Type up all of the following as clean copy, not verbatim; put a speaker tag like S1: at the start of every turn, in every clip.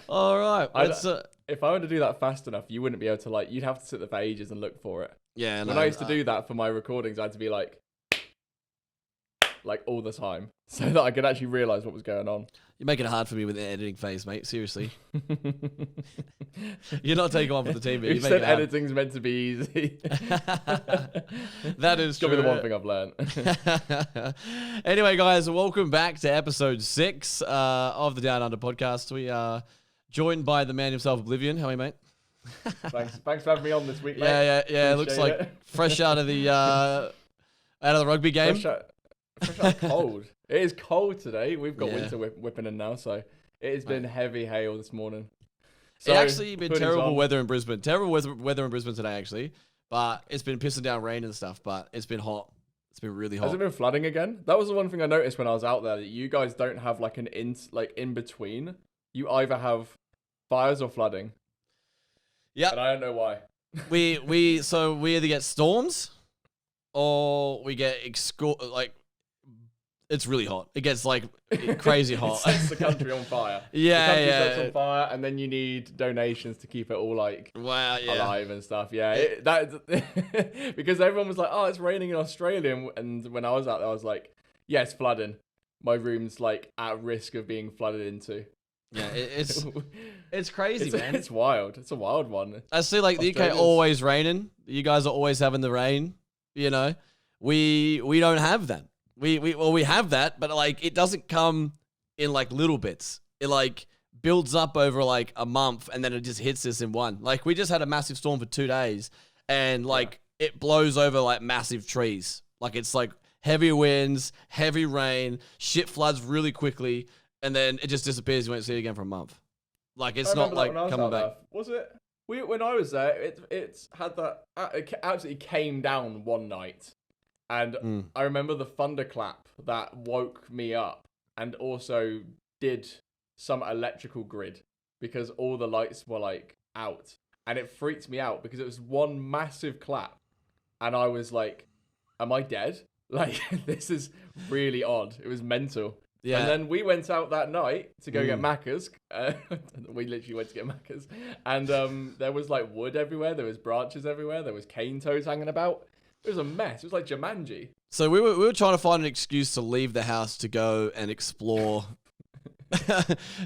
S1: All right.
S2: If I were to do that fast enough, you wouldn't be able to you'd have to sit there for ages and look for it.
S1: Yeah.
S2: When I used to do that for my recordings, I had to be like all the time so that I could actually realize what was going on.
S1: You're making it hard for me with the editing phase, mate. Seriously. You're not taking one for the team, but
S2: you said editing's meant to be easy.
S1: That is true.
S2: Got to be the one thing I've learned.
S1: Anyway, guys, welcome back to episode 6 of the DownUnder podcast. We are joined by the man himself, Oblivion. How are you, mate?
S2: Thanks for having me on this week, mate.
S1: Yeah. It looks like fresh out of the rugby game.
S2: Fresh out cold. It is cold today. We've got winter whipping in now, so it has been heavy hail this morning.
S1: So it's actually been terrible weather in Brisbane. Terrible weather in Brisbane today, actually. But it's been pissing down rain and stuff, but it's been hot. It's been really hot.
S2: Has it been flooding again? That was the one thing I noticed when I was out there, that you guys don't have an in between. You either have fires or flooding.
S1: Yeah.
S2: And I don't know why.
S1: we either get storms or we get it's really hot. It gets crazy hot.
S2: It sets the country on fire.
S1: Yeah,
S2: the country sets on fire, and then you need donations to keep it all alive and stuff. Yeah, because everyone was like, "Oh, it's raining in Australia," and when I was out there, I was like, "Yeah, it's flooding. My room's at risk of being flooded into."
S1: Yeah, it's crazy, man.
S2: It's wild. It's a wild one.
S1: I see, the UK always raining. You guys are always having the rain. You know, we don't have that. We have that, but it doesn't come in little bits. It builds up over a month, and then it just hits us in one. We just had a massive storm for 2 days, and it blows over massive trees. It's heavy winds, heavy rain, shit floods really quickly, and then it just disappears. You won't see it again for a month. It's not coming back.
S2: Was it? When I was there, it had that. It absolutely came down one night. And I remember the thunderclap that woke me up, and also did some electrical grid because all the lights were out, and it freaked me out because it was one massive clap, and I was like, "Am I dead? This is really odd." It was mental. Yeah. And then we went out that night to go get Macca's. We literally went to get Macca's, and there was wood everywhere. There was branches everywhere. There was cane toes hanging about. It was a mess. It was like Jumanji.
S1: So we were trying to find an excuse to leave the house to go and explore.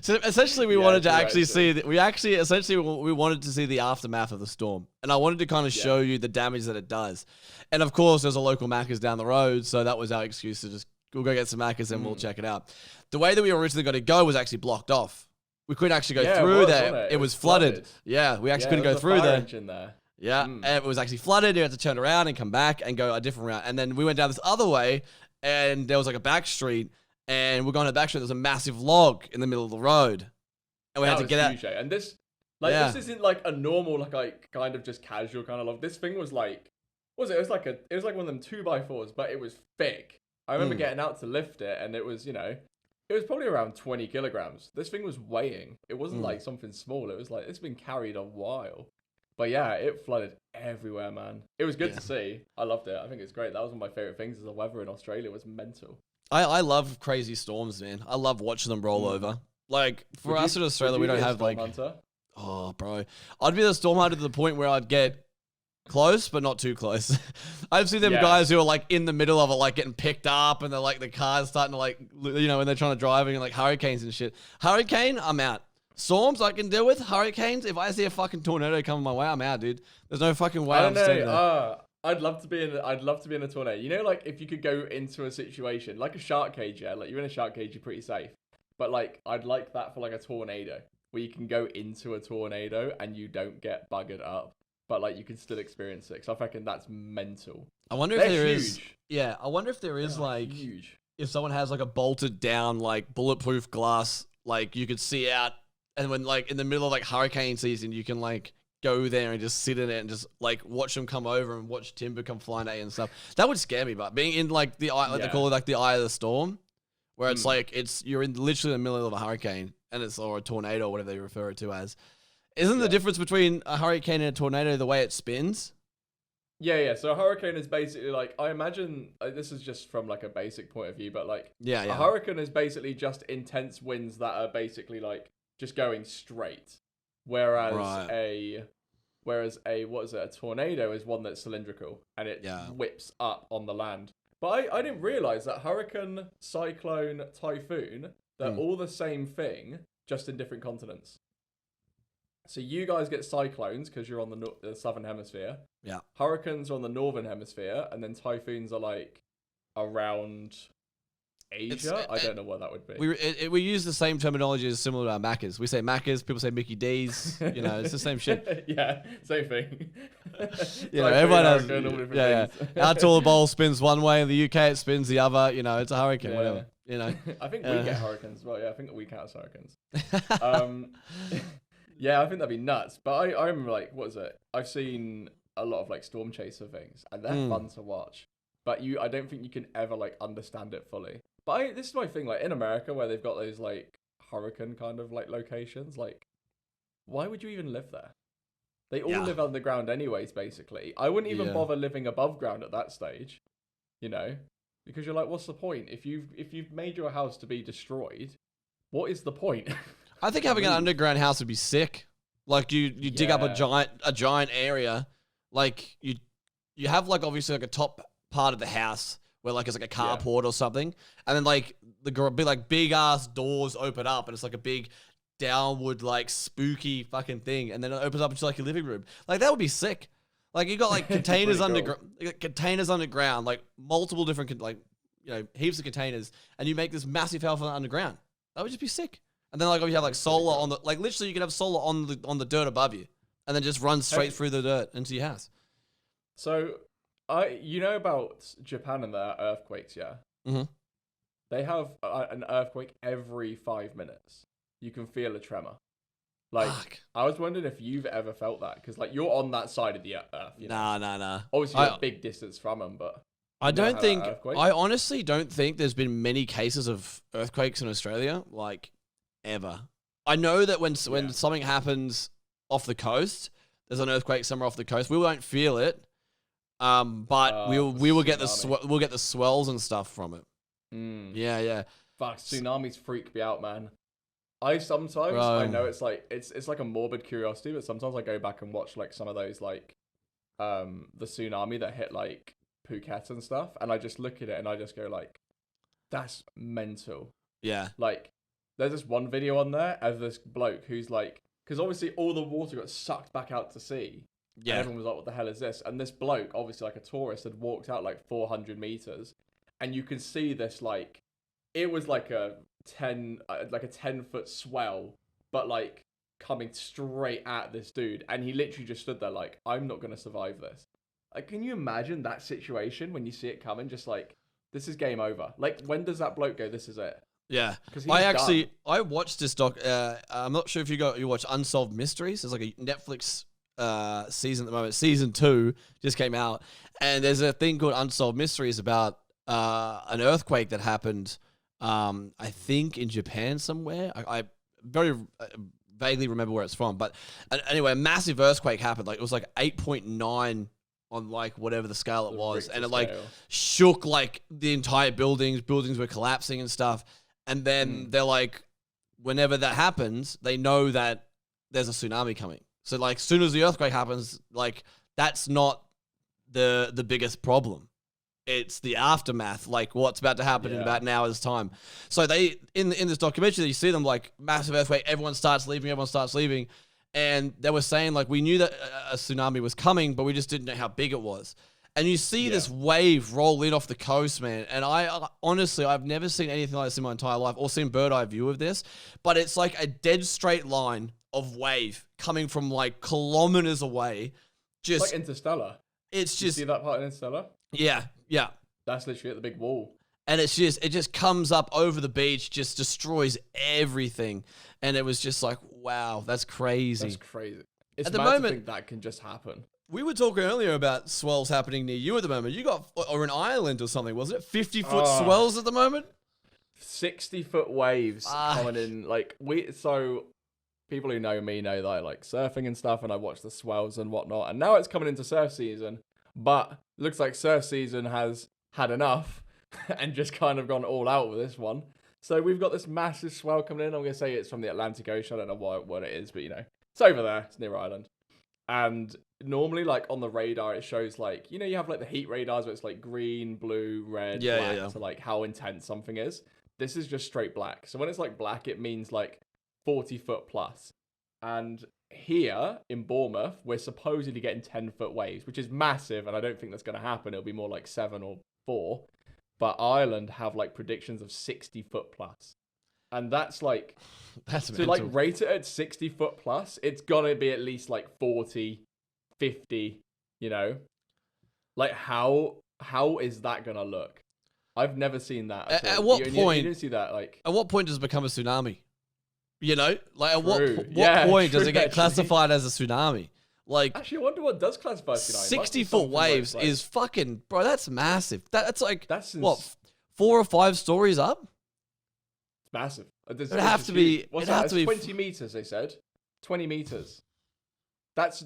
S1: So essentially, we wanted to actually see. We wanted to see the aftermath of the storm, and I wanted to kind of show you the damage that it does. And of course, there's a local Macca's down the road, so that was our excuse to we'll go get some Macca's and we'll check it out. The way that we originally got to go was actually blocked off. We couldn't actually go through there. It was flooded. Yeah, we actually couldn't go through there. Yeah, and it was actually flooded. You had to turn around and come back and go a different route. And then we went down this other way, and there was a back street, and we're going to the back street. There's a massive log in the middle of the road, and we had to get out.
S2: And this, this isn't a normal, kind of just casual kind of log. This thing was what was it? It was like one of them 2x4s, but it was thick. I remember getting out to lift it, and it was, it was probably around 20 kilograms. This thing was weighing. It wasn't something small. It was it's been carried a while. But yeah, it flooded everywhere, man. It was good to see. I loved it. I think it's great. That was one of my favorite things. Is the weather in Australia was mental.
S1: I love crazy storms, man. I love watching them roll over. For us in Australia, we don't have
S2: hunter?
S1: Oh, bro, I'd be the storm hunter to the point where I'd get close, but not too close. I've seen them guys who are in the middle of it, getting picked up, and they're the car's starting to when they're trying to drive and hurricanes and shit. Hurricane, I'm out. Storms I can deal with. Hurricanes, if I see a fucking tornado coming my way, I'm out, dude. There's no fucking way I'm staying there.
S2: I'd love to be in a tornado. You know, if you could go into a situation like a shark cage, you're in a shark cage, you're pretty safe. But I'd like that for a tornado, where you can go into a tornado and you don't get buggered up, but you can still experience it. So I reckon that's mental.
S1: I wonder if there is. Yeah, I wonder if there is
S2: huge.
S1: If someone has a bolted down bulletproof glass, you could see out. And when in the middle of hurricane season, you can go there and just sit in it and just watch them come over and watch timber come flying at you and stuff. That would scare me, but being in the eye, they call it the eye of the storm, where it's you're in literally the middle of a hurricane and or a tornado or whatever they refer it to as. Isn't the difference between a hurricane and a tornado the way it spins?
S2: Yeah. So a hurricane is basically like, I imagine, this is just from like a basic point of view, but like a hurricane is basically just intense winds that are basically like just going straight, whereas a tornado is one that's cylindrical and it whips up on the land. But I didn't realize that hurricane, cyclone, typhoon, they're all the same thing, just in different continents. So you guys get cyclones because you're on the southern hemisphere.
S1: Yeah.
S2: Hurricanes are on the northern hemisphere, and then typhoons are like around Asia. I don't know what that would be.
S1: We use the same terminology as similar to our Maccas. We say Maccas, people say Mickey D's. You know, it's the same shit.
S2: Yeah, same thing.
S1: You know, everyone has. Our toilet bowl spins one way, in the UK it spins the other. You know, it's a hurricane, whatever. You know.
S2: I think we get hurricanes as well. Yeah, I think that we count as hurricanes. Yeah, I think that'd be nuts. But I remember, like, what is it? I've seen a lot of like storm chaser things, and they're fun to watch. But I don't think you can ever like understand it fully. But this is my thing, like in America where they've got those like hurricane kind of like locations, like why would you even live there? They all live underground anyways, basically. I wouldn't even bother living above ground at that stage, you know, because you're like, what's the point? If you've made your house to be destroyed, what is the point?
S1: I think having an underground house would be sick. Like you dig up a giant area, like you have like obviously like a top part of the house where like it's like a carport or something, and then like big ass doors open up and it's like a big downward like spooky fucking thing, and then it opens up into like your living room. Like that would be sick. Like you got like containers underground, like multiple different like heaps of containers, and you make this massive house underground. That would just be sick. And then like you have like solar on the literally you can have solar on the dirt above you, and then just run straight through the dirt into your house.
S2: So you know about Japan and their earthquakes, yeah?
S1: Mm-hmm.
S2: They have an earthquake every 5 minutes. You can feel a tremor. Like, fuck. I was wondering if you've ever felt that, because like you're on that side of the earth. You know?
S1: Nah.
S2: Obviously, you're a big distance from them, but
S1: I honestly don't think there's been many cases of earthquakes in Australia, like ever. I know that when something happens off the coast, there's an earthquake somewhere off the coast. We won't feel it. But we will get the swells and stuff from it. Yeah.
S2: Fuck, tsunamis freak me out, man. I know it's like it's like a morbid curiosity, but sometimes I go back and watch like some of those like the tsunami that hit like Phuket and stuff, and I just look at it and I just go like, that's mental.
S1: Yeah.
S2: Like there's this one video on there of this bloke who's like, because obviously all the water got sucked back out to sea. Yeah. And everyone was like, what the hell is this? And this bloke, obviously like a tourist, had walked out like 400 meters. And you can see this like, it was like a 10-foot swell, but like coming straight at this dude. And he literally just stood there like, I'm not going to survive this. Like, can you imagine that situation when you see it coming? Just like, this is game over. Like, when does that bloke go, this is it?
S1: Yeah. I watched this doc. I'm not sure if you watch Unsolved Mysteries. There's like a Netflix season at the moment. Season 2 just came out, and there's a thing called Unsolved Mysteries about an earthquake that happened I think in Japan somewhere. I very vaguely remember where it's from, but anyway, a massive earthquake happened. Like it was like 8.9 on like whatever the scale it was, and it like shook like the entire buildings were collapsing and stuff. And then they're like, whenever that happens, they know that there's a tsunami coming. So like, as soon as the earthquake happens, like that's not the biggest problem. It's the aftermath, like what's about to happen in about an hour's time. So they in this documentary, you see them like massive earthquake. Everyone starts leaving, and they were saying like we knew that a tsunami was coming, but we just didn't know how big it was. And you see this wave roll in off the coast, man. And honestly, I've never seen anything like this in my entire life, or seen bird eye view of this. But it's like a dead straight line of wave coming from like kilometers away. Just
S2: like Interstellar.
S1: It's just,
S2: you see that part in Interstellar?
S1: Yeah.
S2: That's literally at the big wall.
S1: And it just comes up over the beach, just destroys everything. And it was just like, wow, that's crazy.
S2: It's at the moment to think that can just happen.
S1: We were talking earlier about swells happening near you at the moment. You got, or in Ireland or something, wasn't it? 50-foot swells at the moment?
S2: 60-foot waves coming in. Like, people who know me know that I like surfing and stuff, and I watch the swells and whatnot. And now it's coming into surf season, but looks like surf season has had enough and just kind of gone all out with this one. So we've got this massive swell coming in. I'm going to say it's from the Atlantic Ocean. I don't know what it is, but you know, it's over there. It's near Ireland. And normally, like on the radar, it shows like, you know, you have like the heat radars where it's like green, blue, red, black to like how intense something is. This is just straight black. So when it's like black, it means like 40-foot plus. And here in Bournemouth, we're supposedly getting 10-foot waves, which is massive. And I don't think that's going to happen. It'll be more like 7 or 4. But Ireland have like predictions of 60-foot plus. And that's like,
S1: that's
S2: so like rate it at 60-foot plus, it's gonna be at least like 40, 50, you know? Like how is that gonna look? I've never seen that.
S1: At what point?
S2: You didn't see that, like.
S1: At what point does it become a tsunami? You know, like at what
S2: Yeah,
S1: point does it get classified as a tsunami? Like,
S2: actually, I wonder what does classify as tsunami.
S1: 60-foot waves like, is fucking, bro. That's massive. That's like what, 4 or 5 stories up?
S2: It's massive.
S1: It'd have to be. It'd have to be
S2: 20 meters. They said 20 meters. That's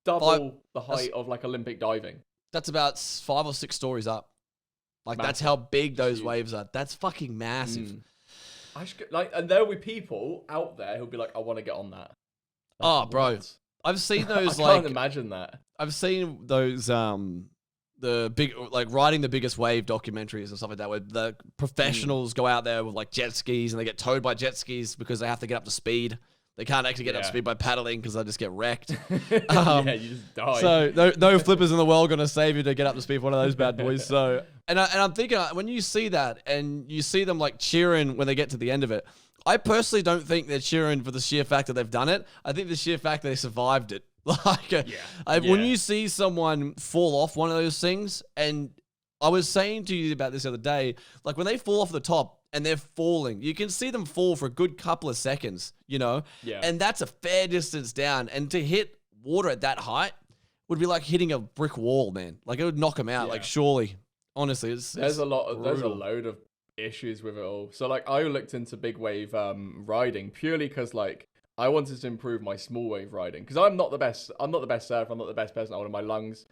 S2: double the height of like Olympic diving.
S1: That's about 5 or 6 stories up. Like massive. That's how big those waves are. That's fucking massive.
S2: And there'll be people out there who'll be like, I want to get on that.
S1: Like, bro, I've seen those.
S2: I can't imagine that.
S1: I've seen those. The big, like riding the biggest wave documentaries and stuff like that, where the professionals go out there with like jet skis and they get towed by jet skis because they have to get up to speed. They can't actually get up to speed by paddling because they just get wrecked.
S2: Yeah, you just die.
S1: So no flippers in the world going to save you to get up to speed for one of those bad boys. So and I'm thinking when you see that and you see them like cheering when they get to the end of it, I personally don't think they're cheering for the sheer fact that they've done it. I think the sheer fact that they survived it. Like, when you see someone fall off one of those things, and I was saying to you about this the other day, like when they fall off the top and they're falling, you can see them fall for a good couple of seconds, you know?
S2: Yeah.
S1: And that's a fair distance down. And to hit water at that height would be like hitting a brick wall, man. Like it would knock them out, like surely. Honestly, there's a
S2: load of issues with it all. So like I looked into big wave riding purely because like I wanted to improve my small wave riding because I'm not the best surfer. I'm not the best person out of my lungs,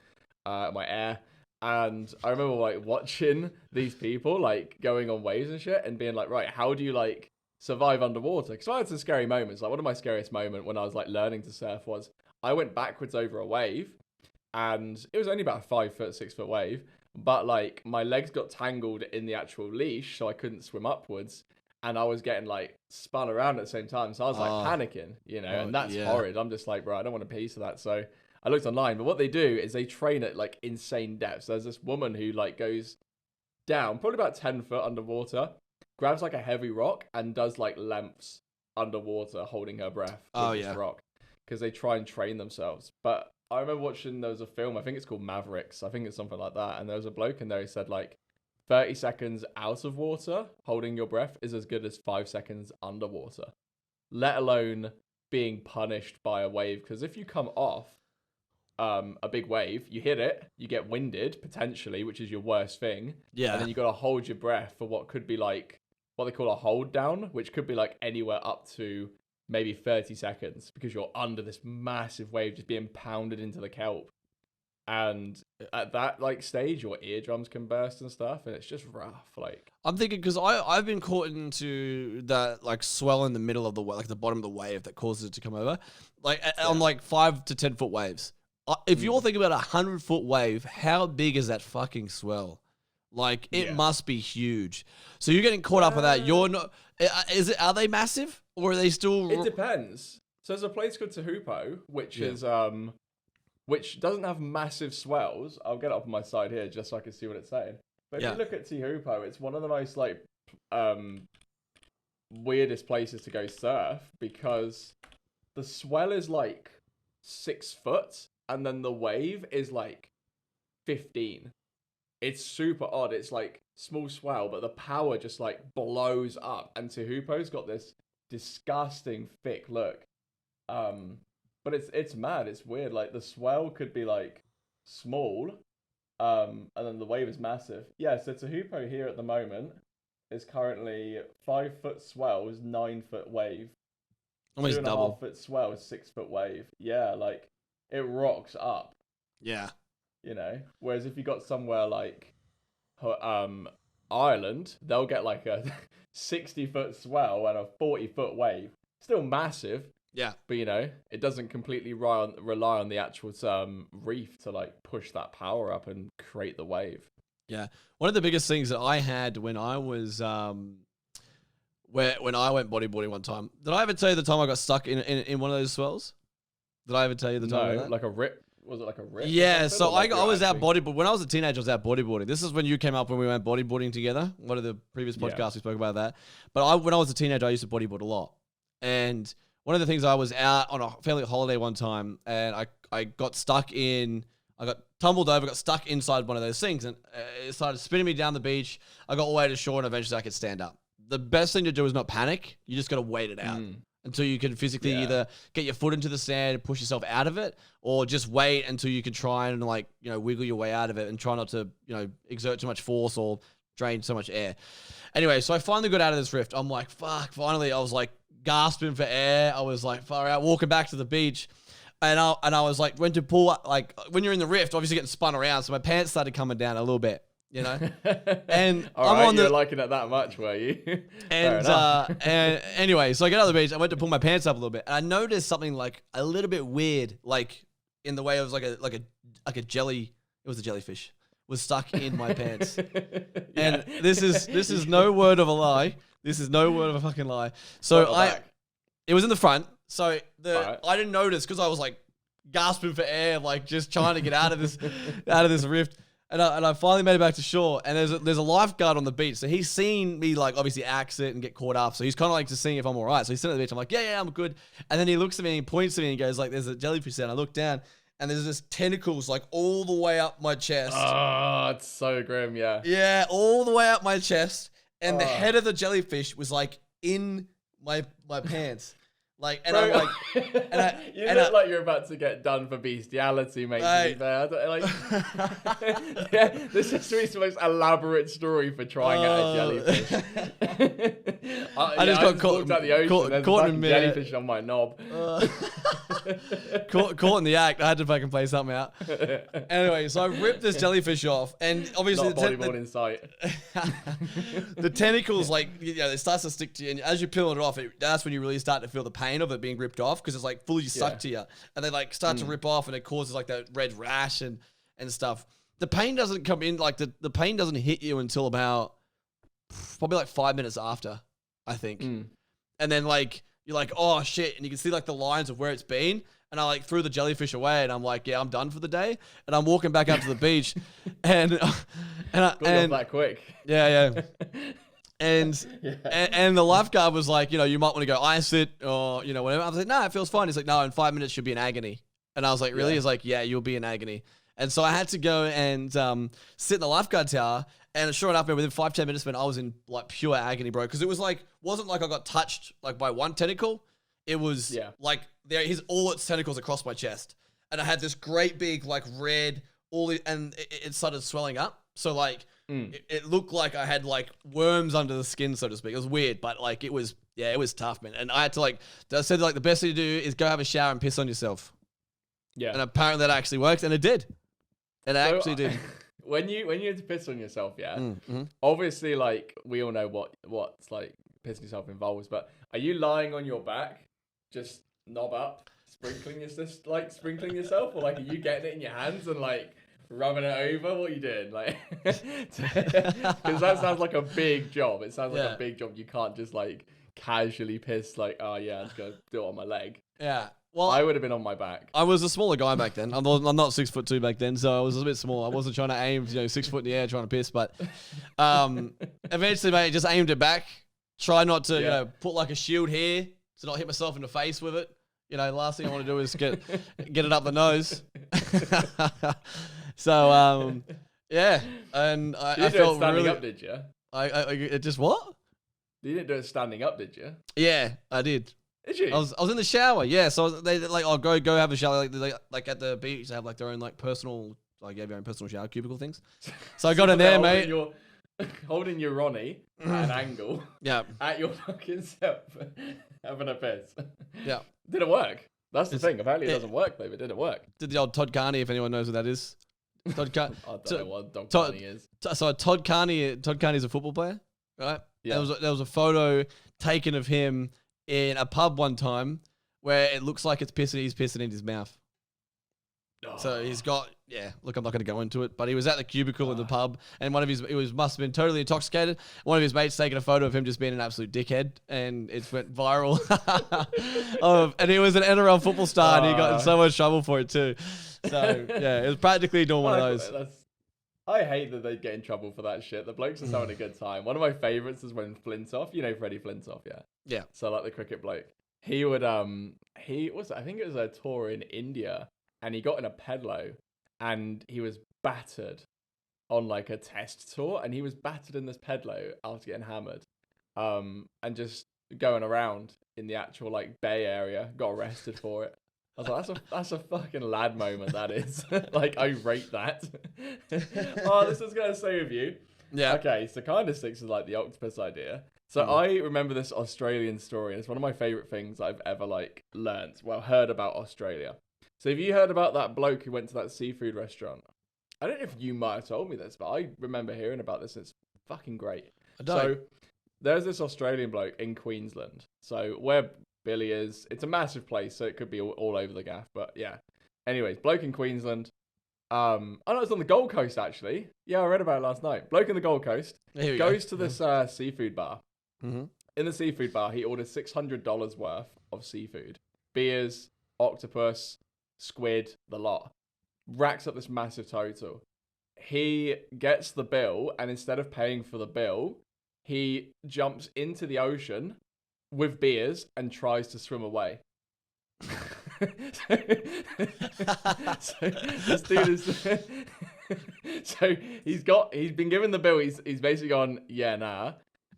S2: my air. And I remember like watching these people like going on waves and shit and being like, right, how do you like survive underwater? Because I had some scary moments. Like one of my scariest moments when I was like learning to surf was I went backwards over a wave and it was only about a 5 foot, 6 foot wave. But like my legs got tangled in the actual leash, so I couldn't swim upwards. And I was getting like spun around at the same time. So I was like panicking, you know, and that's horrid. I'm just like, bro, I don't want a piece of that. So I looked online, but what they do is they train at like insane depths. There's this woman who like goes down probably about 10 foot underwater, grabs like a heavy rock and does like lengths underwater holding her breath with this rock because they try and train themselves. But I remember watching, there was a film, I think it's called Mavericks. I think it's something like that. And there was a bloke in there who said like, 30 seconds out of water, holding your breath, is as good as 5 seconds underwater, let alone being punished by a wave. Because if you come off a big wave, you hit it, you get winded, potentially, which is your worst thing. Yeah. And then you got to hold your breath for what could be like, what they call a hold down, which could be like anywhere up to maybe 30 seconds because you're under this massive wave just being pounded into the kelp. And at that like stage, your eardrums can burst and stuff, and it's just rough. Like
S1: I'm thinking because I've been caught into that like swell in the middle of the like the bottom of the wave that causes it to come over, like on like 5 to 10 foot waves. If you're thinking about 100-foot wave, how big is that fucking swell? Like it must be huge. So you're getting caught up with that. You're not. Are they massive or are they still?
S2: It depends. So there's a place called Tehupo, which is which doesn't have massive swells. I'll get it up on my side here just so I can see what it's saying. But if you look at Tehupo, it's one of the most like weirdest places to go surf because the swell is like 6 foot and then the wave is like 15. It's super odd. It's like small swell, but the power just like blows up. And Tehupo's got this disgusting thick look. But it's mad. It's weird. Like the swell could be like small, and then the wave is massive. Yeah. So Tehupo here at the moment is currently 5 foot swell, is 9 foot wave.
S1: Almost
S2: 2.5
S1: double.
S2: foot swell, 6 foot wave. Yeah, like it rocks up.
S1: Yeah.
S2: You know, whereas if you got somewhere like Ireland, they'll get like a 60-foot swell and a 40-foot wave. Still massive.
S1: Yeah.
S2: But you know, it doesn't completely rely on the actual reef to like push that power up and create the wave.
S1: Yeah. One of the biggest things that I had when I was when I went bodyboarding one time. Did I ever tell you the time I got stuck in one of those swells? Did I ever tell you the time?
S2: No, like a rip. Was it like a rip?
S1: Yeah, so
S2: like
S1: I was out bodyboarding. When I was a teenager, I was out bodyboarding. This is when you came up when we went bodyboarding together. One of the previous podcasts we spoke about that. But when I was a teenager, I used to bodyboard a lot. And one of the things, I was out on a family holiday one time, and I got stuck in, I got tumbled over, got stuck inside one of those things, and it started spinning me down the beach. I got all the way to shore, and eventually I could stand up. The best thing to do is not panic. You just got to wait it out. Until you can physically either get your foot into the sand and push yourself out of it, or just wait until you can try and like, you know, wiggle your way out of it and try not to, you know, exert too much force or drain so much air. Anyway, so I finally got out of this rift. I'm like, fuck, finally. I was like gasping for air. I was like far out, walking back to the beach. And I was like, went to pull up, like when you're in the rift, obviously getting spun around. So my pants started coming down a little bit. You know, and
S2: you're liking it that much, were you?
S1: and anyway, so I get out of the beach. I went to pull my pants up a little bit, and I noticed something like a little bit weird, like in the way it was like a jelly. It was a jellyfish was stuck in my pants, and this is no word of a lie. This is no word of a fucking lie. So it was in the front. So I didn't notice because I was like gasping for air, like just trying to get out of this rift. And I finally made it back to shore, and there's a lifeguard on the beach, so he's seen me like obviously axe it and get caught up, so he's kind of like just seeing if I'm all right. So he's sitting at the beach. I'm like, yeah, I'm good. And then he looks at me and he points at me and goes like, "There's a jellyfish there." And I look down, and there's this tentacles like all the way up my chest.
S2: Oh, it's so grim, yeah.
S1: Yeah, all the way up my chest, and the head of the jellyfish was like in my pants. Like, and
S2: Bro,
S1: I'm like,
S2: you look like you're about to get done for bestiality, mate. To be fair, this is the most elaborate story for trying out a jellyfish. I just got caught out the ocean. Caught in jellyfish on my knob.
S1: Caught in the act. I had to fucking play something out. Anyway, so I ripped this jellyfish off, and obviously
S2: not bodyboard in sight.
S1: The tentacles, like, you know, it starts to stick to you, and as you're peeling it off, that's when you really start to feel the pain of it being ripped off, because it's like fully stuck to you, and they like start to rip off, and it causes like that red rash and stuff. The pain doesn't come in, like the pain doesn't hit you until about probably like 5 minutes after, I think. And then like you're like, oh shit, and you can see like the lines of where it's been, and I like threw the jellyfish away, and I'm like, yeah, I'm done for the day, and I'm walking back up to the beach, and
S2: got that quick.
S1: Yeah. And the lifeguard was like, you know, you might want to go ice it or, you know, whatever. I was like, no, it feels fine. He's like, no, in 5 minutes you'll be in agony. And I was like, really? He's like, yeah, you'll be in agony. And so I had to go and sit in the lifeguard tower. And sure enough, within 5-10 minutes, man, I was in like pure agony, bro. Because it was like, wasn't like I got touched like by one tentacle. It was like all its tentacles across my chest. And I had this great big like red, and it started swelling up. So like, it looked like I had like worms under the skin, so to speak. It was weird, but like it was tough, man. And I had to like, I said like the best thing to do is go have a shower and piss on yourself. Yeah. And apparently that actually worked, and it did. It actually did.
S2: When you had to piss on yourself, obviously like we all know what's like pissing yourself involves, but are you lying on your back, just knob up, sprinkling yourself, or like are you getting it in your hands and like rubbing it over? What are you doing? Like, because that sounds like a big job. It sounds like a big job. You can't just like casually piss like, oh yeah, I'm just gonna do it on my leg. Yeah. Well, I would have been on my back. I was a smaller guy back then. I'm not 6'2" back then, so I was a bit small. I wasn't trying to aim, 6 foot in the air trying to piss, but eventually, mate, just aimed it back. Try not to, put like a shield here to not hit myself in the face with it. You know, the last thing I want to do is get it up the nose. So, and I felt standing up, did you?
S1: I just what?
S2: You didn't do it standing up, did you?
S1: Yeah, I did.
S2: Did you?
S1: I was in the shower. Yeah, so they like, I'll go have a shower. Like at the beach, they have like their own like personal, like you have your own personal shower cubicle things. So I got in there, mate.
S2: holding your Ronnie at an angle
S1: Yeah.
S2: at your fucking self, having a piss.
S1: Yeah.
S2: Didn't work. That's the
S1: It's-
S2: thing. Apparently it doesn't work, though. It didn't work.
S1: Did the old Todd Carney, if anyone knows what that is. Todd
S2: I don't know what Dog
S1: Todd-
S2: Carney is.
S1: So Todd Carney's a football player, right?
S2: Yeah.
S1: There was a photo taken of him in a pub one time where it looks like he's pissing in his mouth. So he's got, look, I'm not going to go into it, but he was at the cubicle in the pub, and must have been totally intoxicated. One of his mates taking a photo of him just being an absolute dickhead, and it went viral. And he was an NRL football star, and he got in so much trouble for it too. So yeah, it was practically doing one of those.
S2: I hate that they get in trouble for that shit. The blokes are having a good time. One of my favourites is when Flintoff, you know Freddie Flintoff, yeah?
S1: Yeah.
S2: So like the cricket bloke. He would, I think it was a tour in India, and he got in a pedalo, and he was battered on like a test tour, and he was battered in this pedalo after getting hammered, and just going around in the actual like Bay Area, got arrested for it. I was like, that's a fucking lad moment, that is. Like, I rate that. Oh, this is gonna stay with you.
S1: Yeah.
S2: Okay, so kind of sticks with like the octopus idea. So I remember this Australian story, and it's one of my favourite things I've ever like heard about Australia. So have you heard about that bloke who went to that seafood restaurant? I don't know if you might have told me this, but I remember hearing about this. It's fucking great.
S1: I don't.
S2: So there's this Australian bloke in Queensland. So where Billy is, it's a massive place, so it could be all over the gaff. But yeah. Anyways, bloke in Queensland. I know it's on the Gold Coast actually. Yeah, I read about it last night. Bloke in the Gold Coast goes to this seafood bar.
S1: Mm-hmm.
S2: In the seafood bar, he orders $600 worth of seafood, beers, octopus, squid, the lot. Racks up this massive total. He gets the bill, and instead of paying for the bill, he jumps into the ocean with beers and tries to swim away. So this dude is so he's been given the bill. He's basically gone, yeah, nah,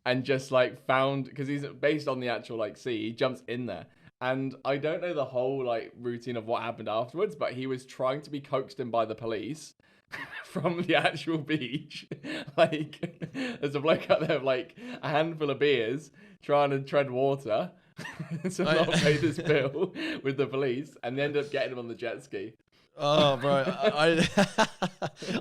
S2: and just like found, because he's based on the actual like sea. He jumps in there. And I don't know the whole like routine of what happened afterwards, but he was trying to be coaxed in by the police from the actual beach. Like, there's a bloke out there with like a handful of beers trying to tread water to not pay this bill with the police, and they end up getting him on the jet ski.
S1: Oh, bro,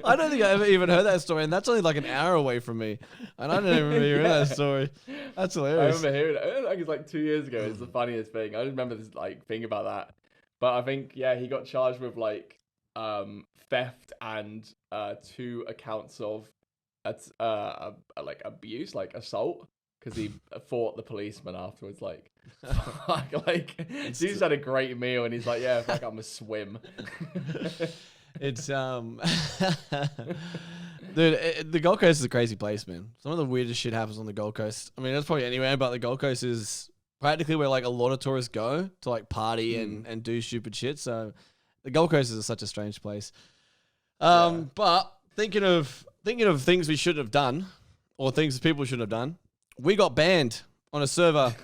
S1: I don't think I ever even heard that story, and that's only like an hour away from me, and I didn't even hear that story. That's hilarious.
S2: I remember hearing it. I think it's like 2 years ago. It's the funniest thing. I just remember this like thing about that. But I think he got charged with like theft and 2 accounts of like abuse, like assault, because he fought the policeman afterwards. Like, fuck, like dude's had a great meal, and he's like, yeah, fuck, I'm gonna swim.
S1: It's dude, the Gold Coast is a crazy place, man. Some of the weirdest shit happens on the Gold Coast. I mean, that's probably anywhere, but the Gold Coast is practically where like a lot of tourists go to like party and do stupid shit. So the Gold Coast is such a strange place. But thinking of things we should have done, or things people should have done, we got banned on a server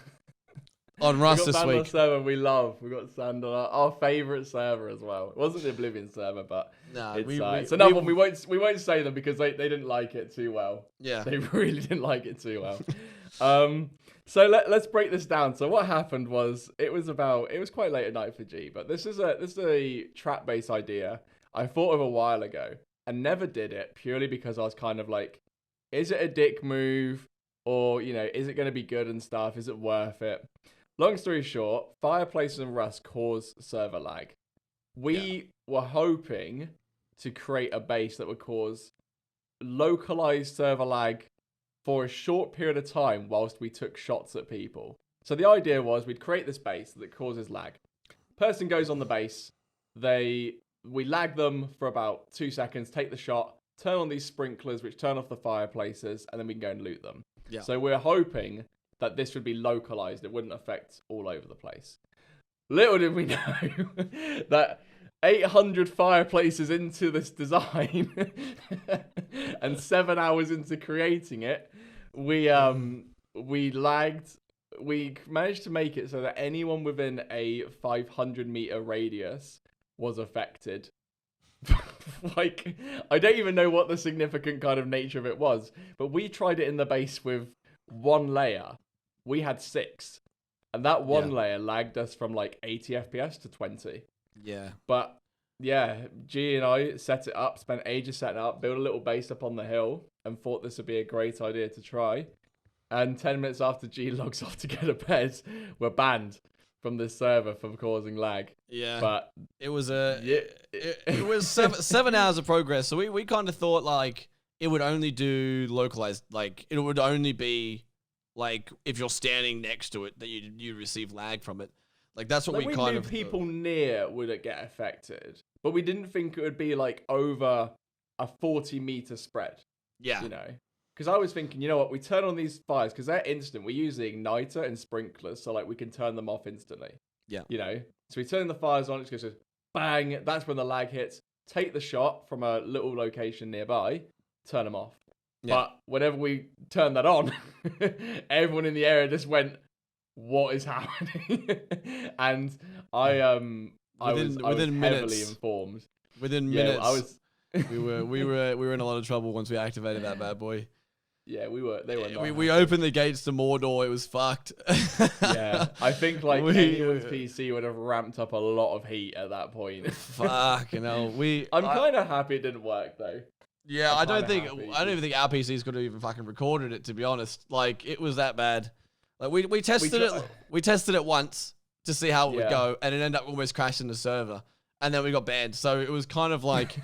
S1: on Rust this week.
S2: On a server we love. We got sand on our favourite server as well. It wasn't the Oblivion server, but it's another one. We won't say them because they didn't like it too well.
S1: Yeah,
S2: they really didn't like it too well. So let's break this down. So what happened was it was quite late at night for G, but this is a trap based idea I thought of a while ago and never did it, purely because I was kind of like, is it a dick move, or is it going to be good and stuff? Is it worth it? Long story short, fireplaces and Rust cause server lag. We were hoping to create a base that would cause localized server lag for a short period of time whilst we took shots at people. So the idea was we'd create this base that causes lag. Person goes on the base, we lag them for about 2 seconds, take the shot, turn on these sprinklers which turn off the fireplaces, and then we can go and loot them. Yeah. So we're hoping that this would be localized. It wouldn't affect all over the place. Little did we know that 800 fireplaces into this design and 7 hours into creating it, we lagged. We managed to make it so that anyone within a 500 meter radius was affected. like, I don't even know what the significant kind of nature of it was, but we tried it in the base with one layer. We had 6, and that one layer lagged us from like 80 FPS to 20.
S1: Yeah.
S2: But yeah, G and I set it up, spent ages setting it up, built a little base up on the hill, and thought this would be a great idea to try. And 10 minutes after G logs off to go to bed, we're banned from this server for causing lag.
S1: Yeah.
S2: But
S1: it was it was 7 hours of progress. So we kind of thought like it would only do localized, like it would only be like if you're standing next to it that you receive lag from it. Like that's what
S2: like,
S1: we
S2: kind
S1: kind
S2: of
S1: of
S2: people near would it get affected, but we didn't think it would be like over a 40-meter spread.
S1: Yeah.
S2: You know, because I was thinking, you know what, we turn on these fires because they're instant. We use the igniter and sprinklers, so like we can turn them off instantly.
S1: Yeah.
S2: You know, so we turn the fires on. It just goes bang. That's when the lag hits. Take the shot from a little location nearby. Turn them off. Yeah. But whenever we turned that on, everyone in the area just went, "What is happening?" And I was heavily informed.
S1: Within minutes, we were in a lot of trouble once we activated that bad boy.
S2: Yeah, we were. They were.
S1: We opened the gates to Mordor. It was fucked.
S2: Yeah, I think like anyone's PC would have ramped up a lot of heat at that point.
S1: Fuck, you know.
S2: I'm kind of happy it didn't work though.
S1: Yeah, I don't even think our PCs could have even fucking recorded it, to be honest. Like it was that bad. Like we tested it. We tested it once to see how it would go, and it ended up almost crashing the server, and then we got banned. So it was kind of like.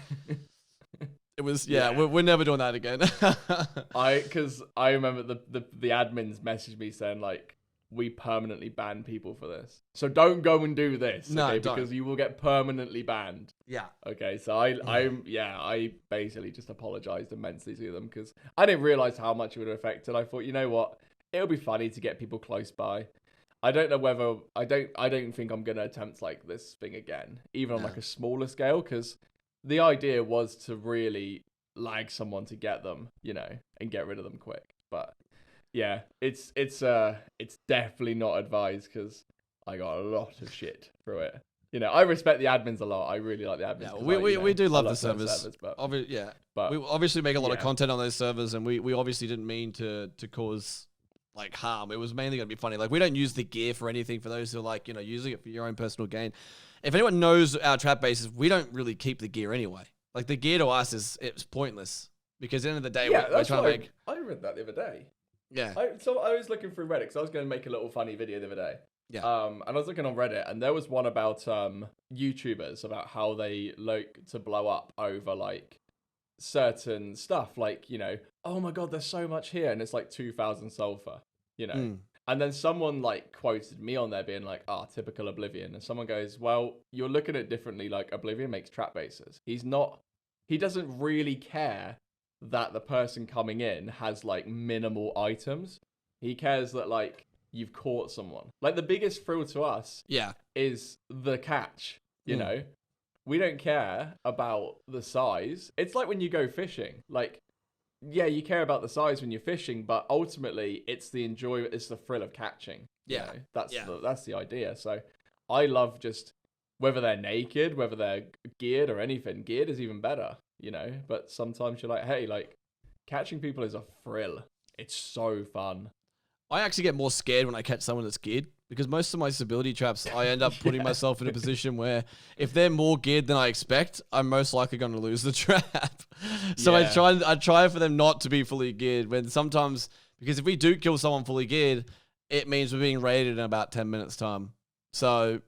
S1: It was we're never doing that again.
S2: Because I remember the admins messaged me saying like we permanently ban people for this, so don't go and do this, because you will get permanently banned.
S1: Yeah.
S2: Okay, so I basically just apologized immensely to them because I didn't realize how much it would have affected. I thought, you know what, it'll be funny to get people close by. I don't know whether I don't think I'm gonna attempt like this thing again, even on like a smaller scale, because. The idea was to really lag someone to get them, you know, and get rid of them quick. But yeah, it's definitely not advised because I got a lot of shit through it. You know, I respect the admins a lot. I really like the admins.
S1: Yeah, we do love the servers.
S2: But
S1: we obviously make a lot of content on those servers, and we obviously didn't mean to cause like harm. It was mainly gonna be funny. Like we don't use the gear for anything. For those who are like, you know, using it for your own personal gain. If anyone knows our trap bases, we don't really keep the gear anyway. Like the gear to us it's pointless because at the end of the day, we're trying to make.
S2: I read that the other day.
S1: Yeah.
S2: So I was looking through Reddit because I was going to make a little funny video the other day.
S1: Yeah.
S2: And I was looking on Reddit, and there was one about YouTubers about how they like to blow up over like certain stuff, like, you know, oh my god, there's so much here, and it's like 2,000 sulfur, you know. And then someone like quoted me on there being like, typical Oblivion. And someone goes, well, you're looking at it differently. Like Oblivion makes trap bases. He doesn't really care that the person coming in has like minimal items. He cares that like you've caught someone. Like the biggest thrill to us is the catch, you know. We don't care about the size. It's like when you go fishing, like, yeah, you care about the size when you're fishing, but ultimately it's the enjoyment, it's the thrill of catching.
S1: Yeah.
S2: You know? That's the idea. So I love just whether they're naked, whether they're geared or anything. Geared is even better, you know, but sometimes you're like, hey, like catching people is a thrill. It's so fun.
S1: I actually get more scared when I catch someone that's geared because most of my stability traps, I end up putting myself in a position where if they're more geared than I expect, I'm most likely going to lose the trap. So I try for them not to be fully geared when sometimes, because if we do kill someone fully geared, it means we're being raided in about 10 minutes time. So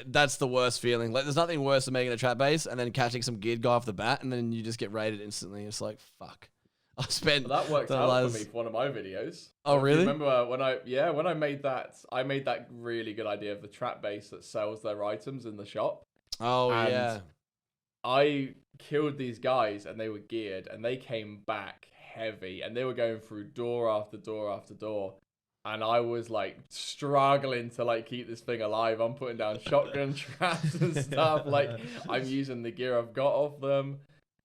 S1: that's the worst feeling. Like there's nothing worse than making a trap base and then catching some geared guy off the bat and then you just get raided instantly. It's like, fuck. I spent
S2: that worked out for me for one of my videos.
S1: Oh, really?
S2: Remember when I made that really good idea of the trap base that sells their items in the shop.
S1: Oh, and
S2: I killed these guys and they were geared and they came back heavy and they were going through door after door after door. And I was like struggling to like keep this thing alive. I'm putting down shotgun traps and stuff. Like I'm using the gear I've got off them.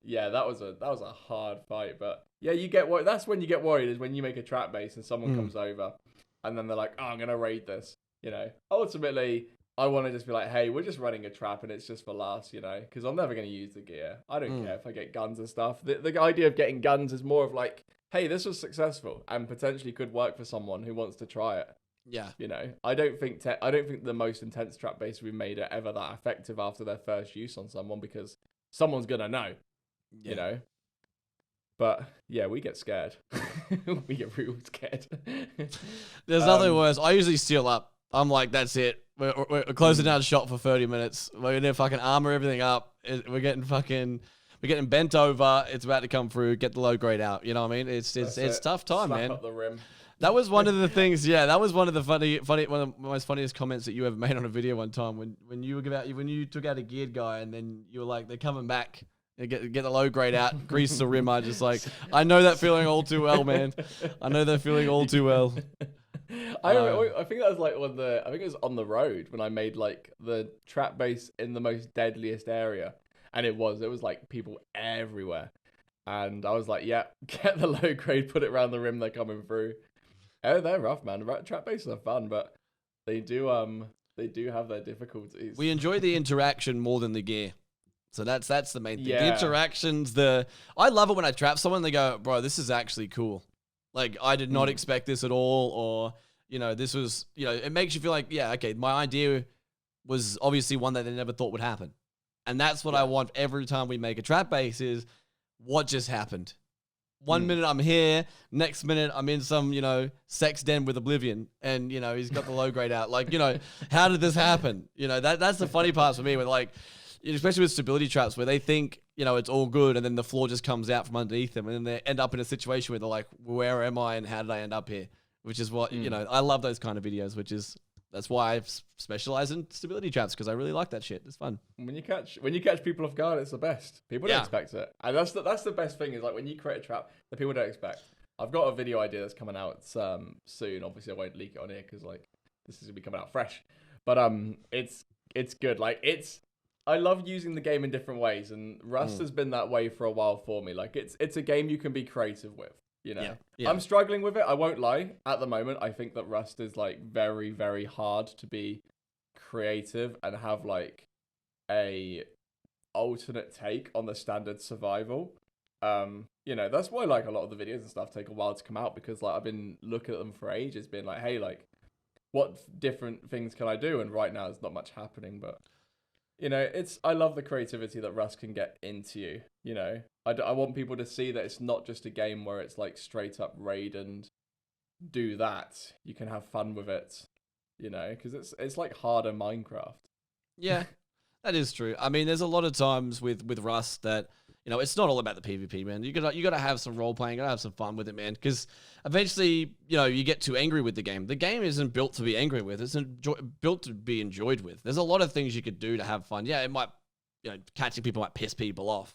S2: Yeah, that was a hard fight, but yeah, you get worried. That's when you get worried is when you make a trap base and someone comes over, and then they're like, "Oh, I'm gonna raid this." You know, ultimately, I want to just be like, hey, we're just running a trap and it's just for laughs, you know, because I'm never going to use the gear. I don't care if I get guns and stuff. The idea of getting guns is more of like, hey, this was successful and potentially could work for someone who wants to try it.
S1: Yeah.
S2: You know, I don't think the most intense trap bases we made are ever that effective after their first use on someone, because someone's going to know, you know. But yeah, we get scared. We get real scared.
S1: There's nothing worse. I usually steal up. I'm like, that's it. We're closing down shop for 30 minutes. We're gonna fucking armor everything up. We're getting bent over. It's about to come through. Get the low grade out. You know what I mean? It's tough time,
S2: Slap
S1: man.
S2: up the rim.
S1: That was one of the things. Yeah, that was one of the one of the most funniest comments that you ever made on a video one time when you took out a geared guy and then you were like, they're coming back. Get the low grade out, grease the rim. I just like, I know that feeling all too well, man. I know that feeling all too well.
S2: I think that was like I think it was on the road when I made like the trap base in the most deadliest area, and it was like people everywhere, and I was like, yeah, get the low grade, put it around the rim, they're coming through. Oh, they're rough, man. Trap bases are fun, but they do have their difficulties.
S1: We enjoy the interaction more than the gear. So that's the main thing.
S2: Yeah.
S1: The interactions, I love it when I trap someone, they go, bro, this is actually cool. Like, I did not expect this at all, or, you know, this was, you know, it makes you feel like, yeah, okay, my idea was obviously one that they never thought would happen. And that's what I want every time we make a trap base is, what just happened? One minute I'm here, next minute I'm in some, you know, sex den with Oblivion, and, you know, he's got the low grade out. Like, you know, how did this happen? You know, that's the funny part for me with, like, especially with stability traps where they think, you know, it's all good and then the floor just comes out from underneath them and then they end up in a situation where they're like, where am I and how did I end up here? Which is what, you know, I love those kind of videos, that's why I specialize in stability traps, because I really like that shit. It's fun.
S2: When you catch people off guard, it's the best. People don't expect it. And that's the best thing is like when you create a trap that people don't expect. I've got a video idea that's coming out soon. Obviously I won't leak it on here because like this is gonna be coming out fresh. But it's good. Like I love using the game in different ways, and Rust has been that way for a while for me. Like it's a game you can be creative with, you know. Yeah. I'm struggling with it, I won't lie. At the moment, I think that Rust is like very, very hard to be creative and have like a alternate take on the standard survival. You know, that's why like a lot of the videos and stuff take a while to come out, because like I've been looking at them for ages, being like, hey, like what different things can I do? And right now there's not much happening, but you know, I love the creativity that Rust can get into you, you know. I want people to see that it's not just a game where it's like straight up raid and do that. You can have fun with it, you know, because it's like harder Minecraft.
S1: Yeah, that is true. I mean, there's a lot of times with Rust that, you know, it's not all about the PvP, man. You gotta have some role playing, you gotta have some fun with it, man. Because eventually, you know, you get too angry with the game. The game isn't built to be angry with. It's built to be enjoyed with. There's a lot of things you could do to have fun. Yeah, it might, you know, catching people might piss people off.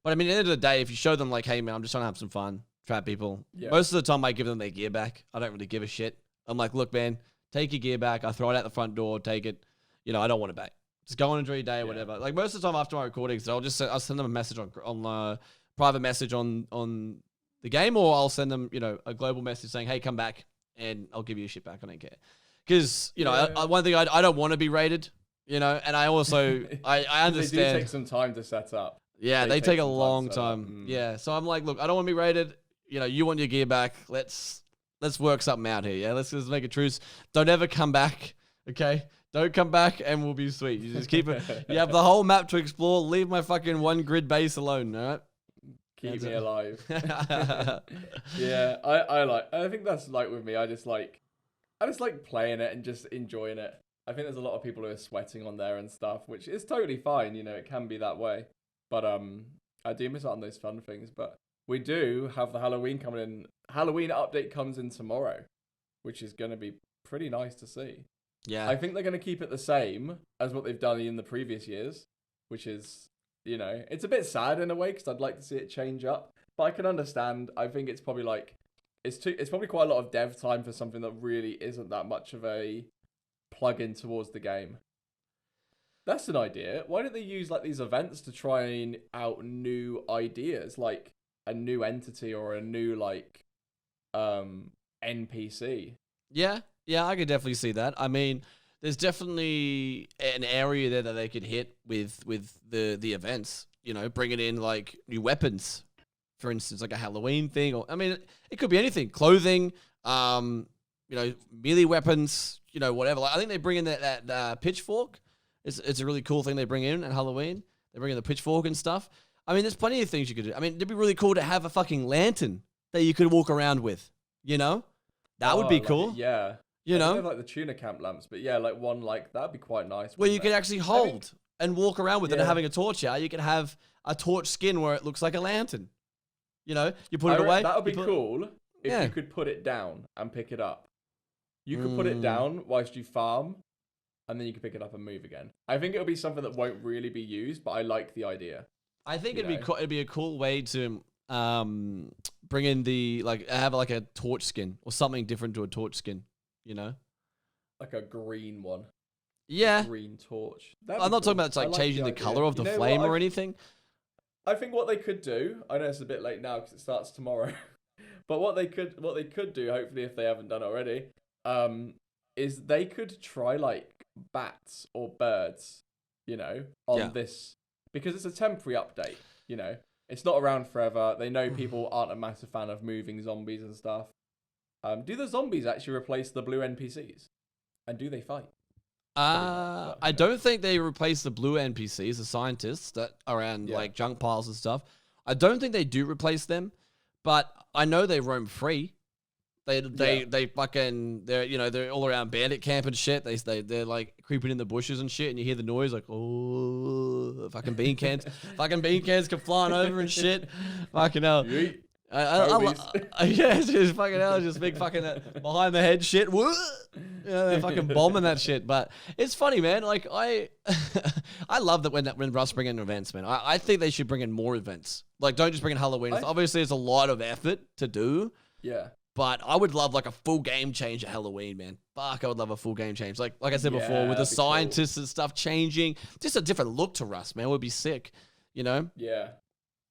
S1: But I mean, at the end of the day, if you show them like, hey man, I'm just trying to have some fun, trap people. Yeah. Most of the time, I give them their gear back. I don't really give a shit. I'm like, look, man, take your gear back. I throw it out the front door. Take it. You know, I don't want it back. Just go and enjoy your day or whatever. Like most of the time after my recordings, I'll send them a message on private message on the game, or I'll send them, you know, a global message saying, hey, come back and I'll give you your shit back. I don't care. Because, you know, one thing I don't want to be raided, you know, and I also, I understand.
S2: They do take some time to set up.
S1: Yeah, they take a long time. Yeah. So I'm like, look, I don't want to be raided. You know, you want your gear back. Let's work something out here. Yeah. Let's just make a truce. Don't ever come back. Okay. Don't come back and we'll be sweet. You just keep it. You have the whole map to explore. Leave my fucking one grid base alone, all right?
S2: Keep me alive. Yeah, I think that's like with me. I just like playing it and just enjoying it. I think there's a lot of people who are sweating on there and stuff, which is totally fine. You know, it can be that way. But I do miss out on those fun things. But we do have the Halloween coming in. Halloween update comes in tomorrow, which is going to be pretty nice to see. Yeah, I think they're going to keep it the same as what they've done in the previous years, which is, you know, it's a bit sad in a way because I'd like to see it change up. But I can understand. I think it's probably like it's probably quite a lot of dev time for something that really isn't that much of a plug-in towards the game. That's an idea. Why don't they use like these events to try out new ideas, like a new entity or a new like NPC?
S1: Yeah, I could definitely see that. I mean, there's definitely an area there that they could hit with the events. You know, bringing in like new weapons, for instance, like a Halloween thing, or I mean, it could be anything, clothing, you know, melee weapons, you know, whatever. Like, I think they bring in that pitchfork. It's a really cool thing they bring in at Halloween. They bring in the pitchfork and stuff. I mean, there's plenty of things you could do. I mean, it'd be really cool to have a fucking lantern that you could walk around with. You know, that would be cool.
S2: Yeah.
S1: You know,
S2: like the tuna camp lamps, but yeah, like one like that'd be quite nice.
S1: Where you could actually hold and walk around with it and having a torch out. You could have a torch skin where it looks like a lantern. You know, you put it away.
S2: That would be cool if you could put it down and pick it up. You could put it down whilst you farm, and then you can pick it up and move again. I think it'll be something that won't really be used, but I like the idea.
S1: I think it'd be a cool way to bring in have like a torch skin or something different to a torch skin. You know,
S2: like a green one.
S1: Yeah,
S2: green torch.
S1: I'm not talking about changing the color of the flame or anything.
S2: I think what they could do. I know it's a bit late now because it starts tomorrow, but what they could do, hopefully, if they haven't done already, is they could try like bats or birds, you know, on this, because it's a temporary update. You know, it's not around forever. They know people aren't a massive fan of moving zombies and stuff. Do the zombies actually replace the blue NPCs? And do they fight?
S1: I don't think they replace the blue NPCs, the scientists that are around like junk piles and stuff. I don't think they do replace them, but I know they roam free. They fucking they're all around bandit camp and shit. They're like creeping in the bushes and shit, and you hear the noise like, oh, fucking bean cans, fucking bean cans come flying over and shit. Fucking hell. Yeah, it's just fucking hell, just big fucking behind the head shit. You know, they're fucking bombing that shit. But it's funny, man. Like I love that when Russ bring in events, man. I think they should bring in more events. Like, don't just bring in Halloween. Obviously, it's a lot of effort to do.
S2: Yeah.
S1: But I would love like a full game change at Halloween, man. Fuck, I would love a full game change. Like I said before, with the scientists and stuff changing, just a different look to Russ, man. Would be sick, you know?
S2: Yeah.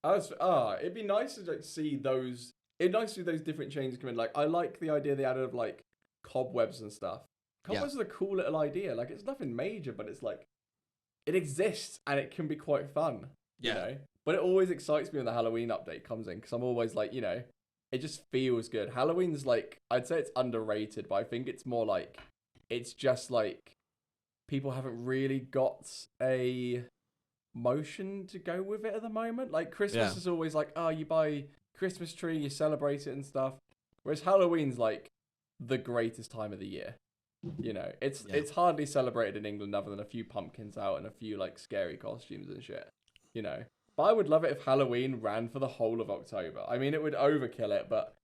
S2: It'd be nice to like see those. It'd nice to see those different changes come in. Like, I like the idea they added of like cobwebs and stuff. Cobwebs is a cool little idea. Like, it's nothing major, but it's like it exists and it can be quite fun.
S1: Yeah.
S2: You know? But it always excites me when the Halloween update comes in because I'm always like, you know, it just feels good. Halloween's like, I'd say it's underrated, but I think it's more like it's just like people haven't really got a motion to go with it at the moment. Like Christmas is always like, oh, you buy Christmas tree, you celebrate it and stuff. Whereas Halloween's like the greatest time of the year. You know, it's hardly celebrated in England other than a few pumpkins out and a few like scary costumes and shit. You know, but I would love it if Halloween ran for the whole of October. I mean, it would overkill it, but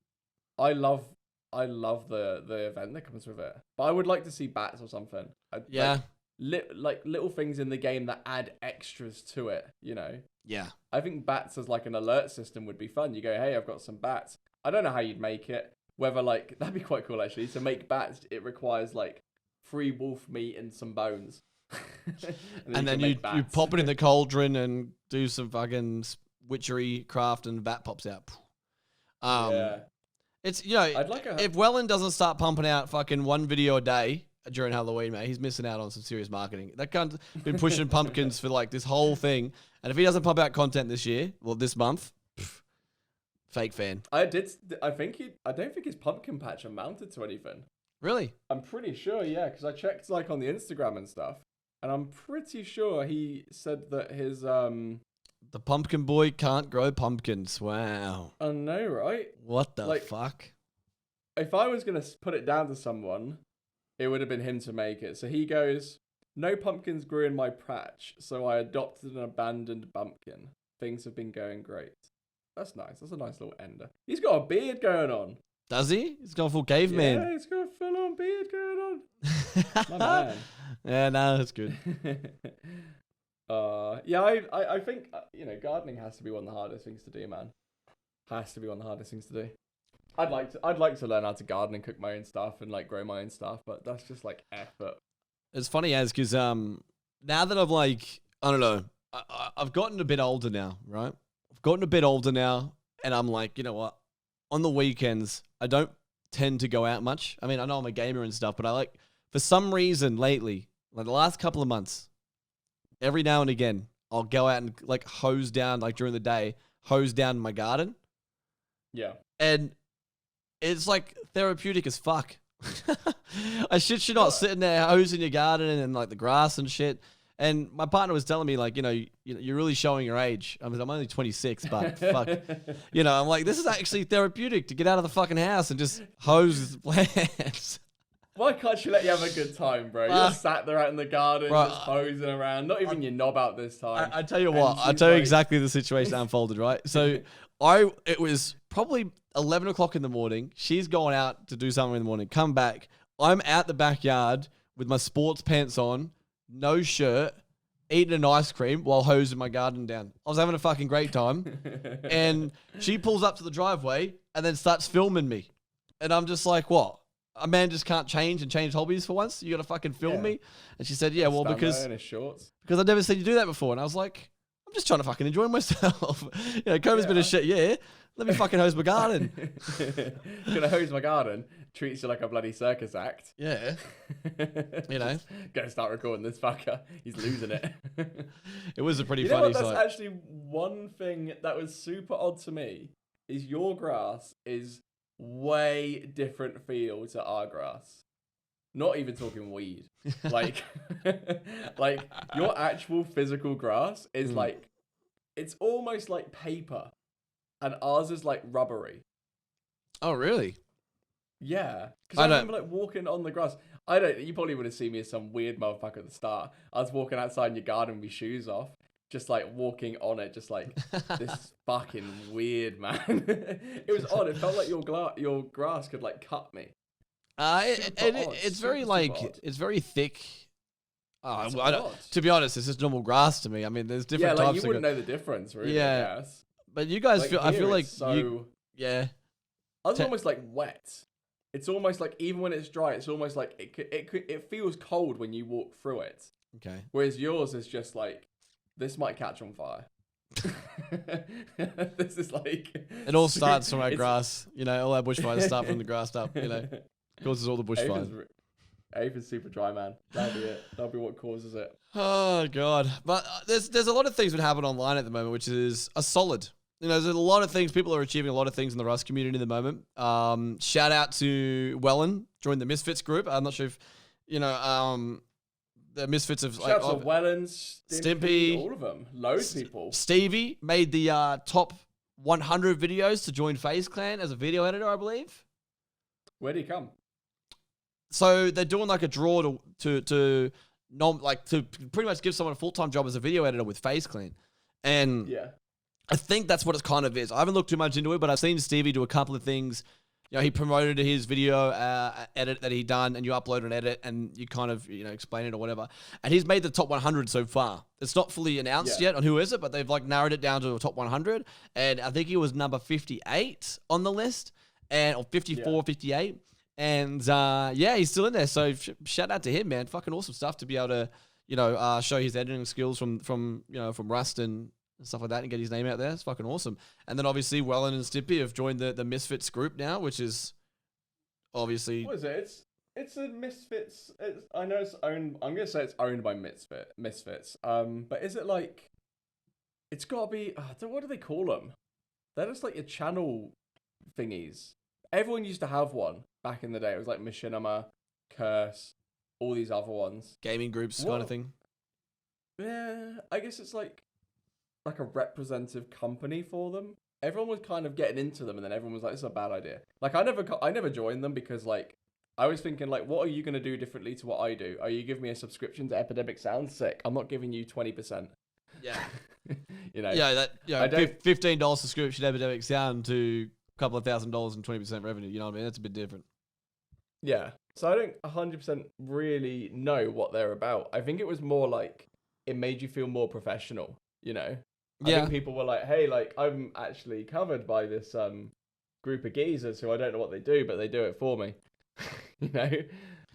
S2: I love the event that comes with it. But I would like to see bats or something. Like little things in the game that add extras to it, you know?
S1: Yeah.
S2: I think bats as like an alert system would be fun. You go, hey, I've got some bats. I don't know how you'd make it. Whether like, that'd be quite cool actually. To make bats, it requires like free wolf meat and some bones.
S1: and then you pop it in the cauldron and do some fucking witchery craft and bat pops out. It's, you know, if Wellen doesn't start pumping out fucking one video a day during Halloween, mate, he's missing out on some serious marketing. That cunt's been pushing pumpkins for like this whole thing. And if he doesn't pump out content this month, fake fan.
S2: I don't think his pumpkin patch amounted to anything.
S1: Really?
S2: I'm pretty sure, yeah, because I checked like on the Instagram and stuff. And I'm pretty sure he said that his
S1: the pumpkin boy can't grow pumpkins. Wow.
S2: I know, right?
S1: What the fuck?
S2: If I was gonna put it down to someone, it would have been him to make it. So he goes, no pumpkins grew in my patch, so I adopted an abandoned pumpkin. Things have been going great. That's nice. That's a nice little ender. He's got a beard going on.
S1: Does he? He's got a full caveman.
S2: Yeah, he's got a full-on beard going on. My man.
S1: Yeah, no, that's good.
S2: I think, you know, gardening has to be one of the hardest things to do, man. Has to be one of the hardest things to do. I'd like to learn how to garden and cook my own stuff and like grow my own stuff, but that's just like effort.
S1: It's funny because now that I've like, I don't know, I've gotten a bit older now, right? I've gotten a bit older now, and I'm like, you know what? On the weekends, I don't tend to go out much. I mean, I know I'm a gamer and stuff, but For some reason lately, like the last couple of months, every now and again, I'll go out and like hose down, like during the day, hose down my garden.
S2: Yeah.
S1: And it's like therapeutic as fuck. I shit you not, sitting there hosing your garden and like the grass and shit. And my partner was telling me, like, you're really showing your age. I mean, I'm only 26, but fuck. I'm like, this is actually therapeutic to get out of the fucking house and just hose plants.
S2: Why can't you let you have a good time, bro? You're sat there out in the garden, just hosing around. Not even your knob out this time.
S1: I tell you what, I tell you exactly the situation unfolded, right? So it was probably 11 o'clock in the morning. She's going out to do something in the morning. Come back. I'm out the backyard with my sports pants on, no shirt, eating an ice cream while hosing my garden down. I was having a fucking great time. And she pulls up to the driveway and then starts filming me. And I'm just like, what? A man just can't change hobbies for once? You got to fucking film me? And she said, yeah, well, because I've never seen you do that before. And I was like, I'm just trying to fucking enjoy myself. COVID's been a shit year. Let me fucking hose my garden.
S2: Gonna hose my garden? Treats you like a bloody circus act.
S1: Yeah.
S2: Gonna start recording this fucker. He's losing it.
S1: It was a pretty funny sight.
S2: That's actually one thing that was super odd to me, is your grass is way different feel to our grass. Not even talking weed. Like your actual physical grass is like, it's almost like paper. And ours is like rubbery.
S1: Oh, really?
S2: Yeah. Because I remember like walking on the grass. You probably would have seen me as some weird motherfucker at the start. I was walking outside in your garden with my shoes off. Just like walking on it, just like this fucking weird, man. It was odd. It felt like your grass could like cut me.
S1: It's very like, it's very thick. To be honest, it's just normal grass to me. I mean, there's different types.
S2: You wouldn't know the difference, really.
S1: Yeah. I guess. But you guys I feel like
S2: yeah. Ours almost like wet. It's almost like, even when it's dry, it's almost like it feels cold when you walk through it.
S1: Okay.
S2: Whereas yours is just like, this might catch on fire. This is like,
S1: it all starts from our grass. All our bushfires start from the grass up. Causes all the bushfires.
S2: Everything's super dry, man. That'll be it. That'll be what causes it.
S1: Oh god! But there's a lot of things that happen online at the moment, which is a solid. There's a lot of things. People are achieving a lot of things in the Rust community at the moment. Shout out to Wellen, joined the Misfits group. I'm not sure if the Misfits of
S2: shout out to Wellen, Stimpy, all of them. Loads of people.
S1: Stevie made the top 100 videos to join FaZe Clan as a video editor, I believe.
S2: Where'd he come?
S1: So they're doing like a draw to pretty much give someone a full-time job as a video editor with FaZe Clan. And
S2: yeah,
S1: I think that's what it kind of is. I haven't looked too much into it, but I've seen Stevie do a couple of things. He promoted his video edit that he done, and you upload an edit and you kind of, explain it or whatever. And he's made the top 100 so far. It's not fully announced yet on who is it, but they've like narrowed it down to a top 100. And I think he was number 58 on the list, or 54, 58. And he's still in there. So shout out to him, man. Fucking awesome stuff to be able to, show his editing skills from Rust and stuff like that and get his name out there. It's fucking awesome. And then obviously Wellen and Stimpy have joined the Misfits group now, which is obviously...
S2: What is it? It's a Misfits... I know it's owned... I'm going to say it's owned by Misfits. But is it like... It's got to be... what do they call them? They're just like your channel thingies. Everyone used to have one back in the day. It was like Machinima, Curse, all these other ones.
S1: Gaming groups kind of thing.
S2: Yeah, I guess it's like a representative company for them. Everyone was kind of getting into them, and then everyone was like, "This is a bad idea." Like, I never joined them because like I was thinking like, what are you gonna do differently to what I do? Are you giving me a subscription to Epidemic Sound? Sick. I'm not giving you 20%.
S1: Yeah.
S2: Yeah,
S1: that $15 subscription to Epidemic Sound to couple of $1,000 and 20% revenue. You know what I mean? That's a bit different.
S2: Yeah. So I don't 100% really know what they're about. I think it was more like it made you feel more professional, I think people were like, hey, like I'm actually covered by this group of geezers who I don't know what they do, but they do it for me.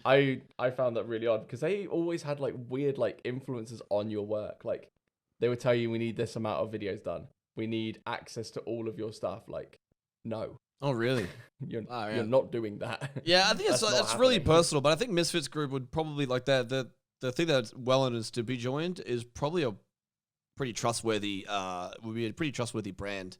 S2: I found that really odd because they always had like weird like influences on your work. Like they would tell you, we need this amount of videos done. We need access to all of your stuff. Like, no.
S1: Oh, really?
S2: You're not doing that.
S1: Yeah, I think
S2: That's not
S1: it's really
S2: happening.
S1: personal, but I think Misfits Group would probably like that. The thing that's well and is to be joined is probably a pretty trustworthy would be a pretty trustworthy brand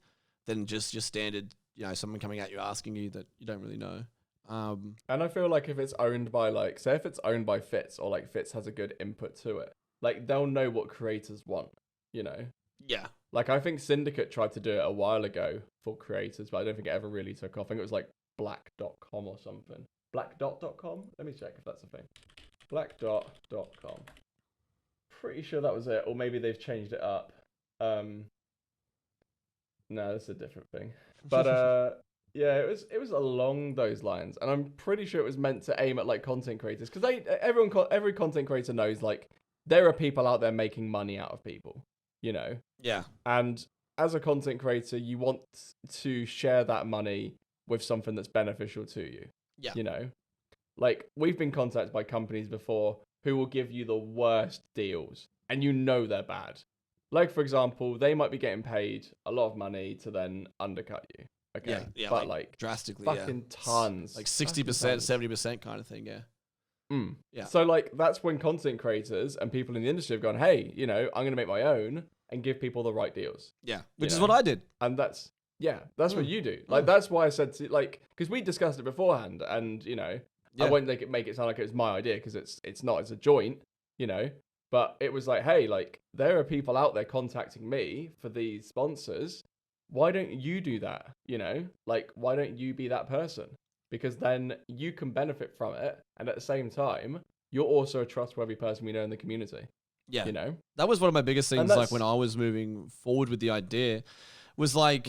S1: than just standard, someone coming at you asking you that you don't really know.
S2: And I feel like if it's owned by like, say if it's owned by Fitz or like Fitz has a good input to it, like they'll know what creators want,
S1: Yeah.
S2: Like I think Syndicate tried to do it a while ago for creators, but I don't think it ever really took off. I think it was like black.com or something. Blackdot.com? Let me check if that's a thing. Blackdot.com. Pretty sure that was it, or maybe they've changed it up. No, that's a different thing. But yeah, it was along those lines, and I'm pretty sure it was meant to aim at like content creators because every content creator knows like there are people out there making money out of people,
S1: Yeah.
S2: And as a content creator, you want to share that money with something that's beneficial to you.
S1: Yeah.
S2: Like we've been contacted by companies before who will give you the worst deals and they're bad. Like for example, they might be getting paid a lot of money to then undercut you. Okay.
S1: Yeah.
S2: But like
S1: drastically.
S2: fucking tons.
S1: Like 60%, 70% kind of thing. Yeah. Yeah.
S2: So like that's when content creators and people in the industry have gone, hey, I'm going to make my own and give people the right deals.
S1: Yeah. Which is what I did.
S2: And that's what you do. Like that's why I said to like, because we discussed it beforehand, and I won't make it sound like it was my idea because it's not. It's a joint, But it was like, hey, like there are people out there contacting me for these sponsors. Why don't you do that? Like why don't you be that person? Because then you can benefit from it, and at the same time, you're also a trustworthy person we know in the community.
S1: Yeah. That was one of my biggest things. Like when I was moving forward with the idea, was like,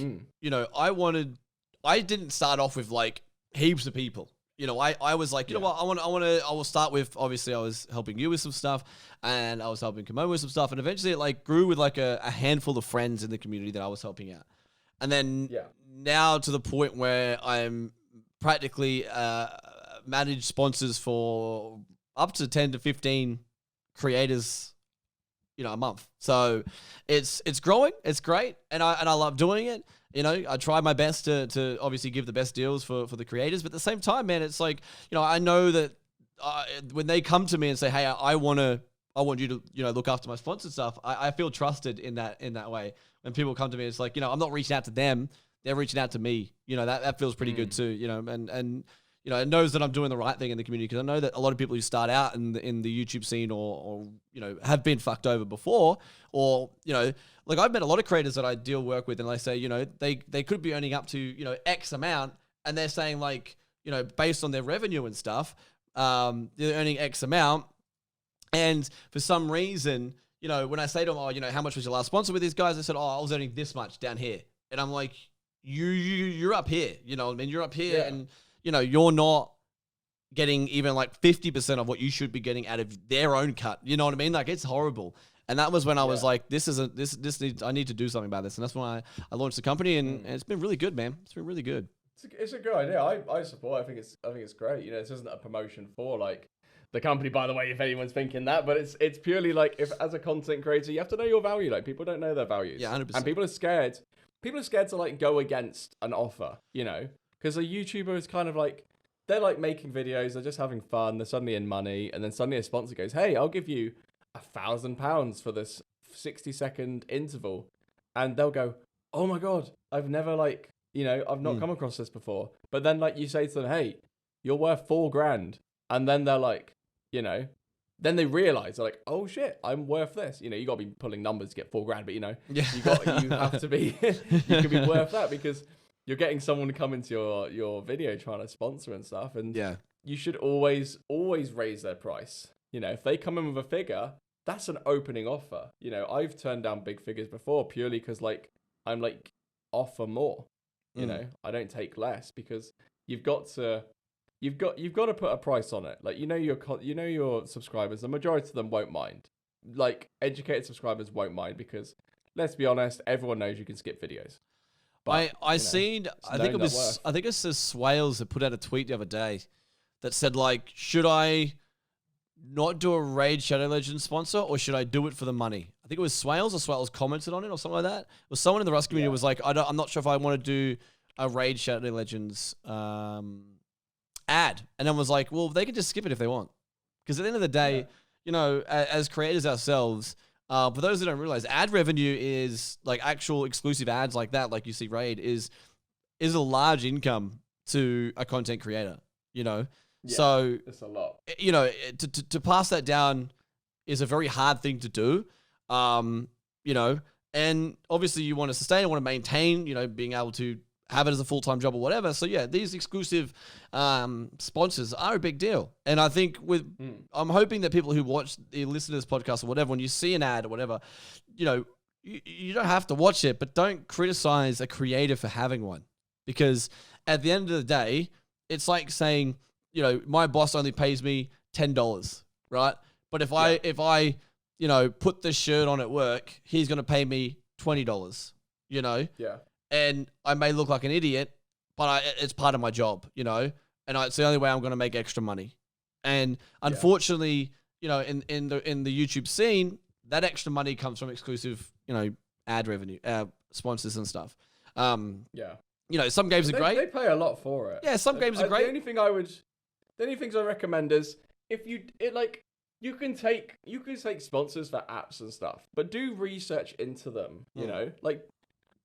S1: I didn't start off with like heaps of people. I was like, what, I will start with, obviously I was helping you with some stuff and I was helping Kimon with some stuff. And eventually it like grew with like a handful of friends in the community that I was helping out. And then now to the point where I'm practically manage sponsors for up to 10 to 15 creators, a month. So it's growing. It's great. And I love doing it. I try my best to obviously give the best deals for the creators, but at the same time, man, it's like, I know that when they come to me and say, hey, I want you to, look after my sponsored stuff. I feel trusted in that way. When people come to me, it's like, I'm not reaching out to them. They're reaching out to me. That feels pretty good too, and it knows that I'm doing the right thing in the community, because I know that a lot of people who start out in the YouTube scene or have been fucked over before, or, like I've met a lot of creators that I work with, and they say, they could be earning up to, X amount, and they're saying like, based on their revenue and stuff, they're earning X amount. And for some reason, when I say to them, how much was your last sponsor with these guys? They said, I was earning this much down here. And I'm like, you're up here, you're up here, and you're not getting even like 50% of what you should be getting out of their own cut. You know what I mean? Like it's horrible. And that was when I was like, I need to do something about this. And that's when I launched the company, and it's been really good, man. It's been really good.
S2: It's a good idea. I support. I think it's great. This isn't a promotion for like the company, by the way, if anyone's thinking that, but it's purely like, if as a content creator, you have to know your value. Like people don't know their values.
S1: Yeah, 100%.
S2: And people are scared. People are scared to like go against an offer, because a YouTuber is kind of like, they're like making videos, they're just having fun, they're suddenly in money, and then suddenly a sponsor goes, hey, I'll give you £1,000 for this 60-second interval. And they'll go, oh my God, I've never I've not come across this before. But then like you say to them, hey, you're worth $4,000. And then they're like, then they realize, they're like, oh shit, I'm worth this. You got to be pulling numbers to get $4,000, but you have to be, you can be worth that, because you're getting someone to come into your video trying to sponsor and stuff. And you should always raise their price. If they come in with a figure, that's an opening offer. I've turned down big figures before purely because like, I'm like, offer more, I don't take less, because you've got to put a price on it. Like, your subscribers, the majority of them won't mind. Like educated subscribers won't mind, because let's be honest, everyone knows you can skip videos. But,
S1: I think it was Swales that put out a tweet the other day that said like, should I not do a Raid Shadow Legends sponsor, or should I do it for the money? I think it was Swales, or Swales commented on it or something like that. It was someone in the Rust community was like, I'm not sure if I want to do a Raid Shadow Legends ad, and then was like, well, they can just skip it if they want, because at the end of the day, you know, as creators ourselves, for those that don't realize, ad revenue is like actual exclusive ads like that, like you see Raid is a large income to a content creator, you know.
S2: Yeah,
S1: so
S2: it's a lot.
S1: You know, to pass that down is a very hard thing to do, you know, and obviously you want to sustain, want to maintain, you know, being able to have it as a full-time job or whatever. So yeah, these exclusive sponsors are a big deal. And I think I'm hoping that people who listen to this podcast or whatever, when you see an ad or whatever, you know, you don't have to watch it, but don't criticize a creator for having one. Because at the end of the day, it's like saying, you know, my boss only pays me $10, right? But if I, you know, put this shirt on at work, he's going to pay me $20, you know?
S2: Yeah.
S1: And I may look like an idiot, but it's part of my job, you know? And it's the only way I'm going to make extra money. And unfortunately, you know, in the YouTube scene, that extra money comes from exclusive, you know, ad revenue, sponsors and stuff. You know, some games are great.
S2: They pay a lot for it.
S1: Yeah, some games are great.
S2: The only things I recommend is you can take sponsors for apps and stuff, but do research into them. You know,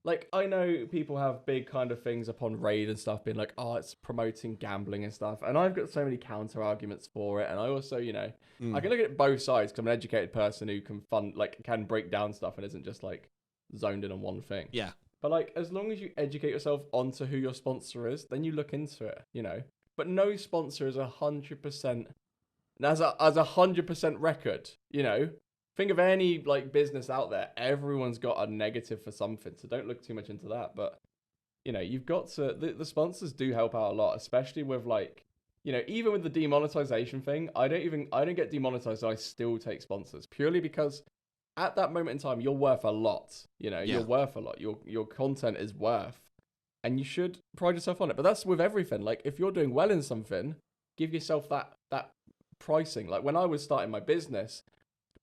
S2: like I know people have big kind of things upon Raid and stuff, being like, oh, it's promoting gambling and stuff, and I've got so many counter arguments for it. And I also, you know, I can look at both sides because I'm an educated person who can break down stuff and isn't just like zoned in on one thing.
S1: Yeah.
S2: But like, as long as you educate yourself onto who your sponsor is, then you look into it, you know. But no sponsor is 100%. As a 100% record, you know. Think of any like business out there. Everyone's got a negative for something, so don't look too much into that. But you know, you've got to. The sponsors do help out a lot, especially with like, you know, even with the demonetization thing. I don't get demonetized, so I still take sponsors purely because at that moment in time, you're worth a lot. You know, you're worth a lot. Your content is worth, and you should pride yourself on it. But that's with everything. Like, if you're doing well in something, give yourself that pricing. Like when I was starting my business,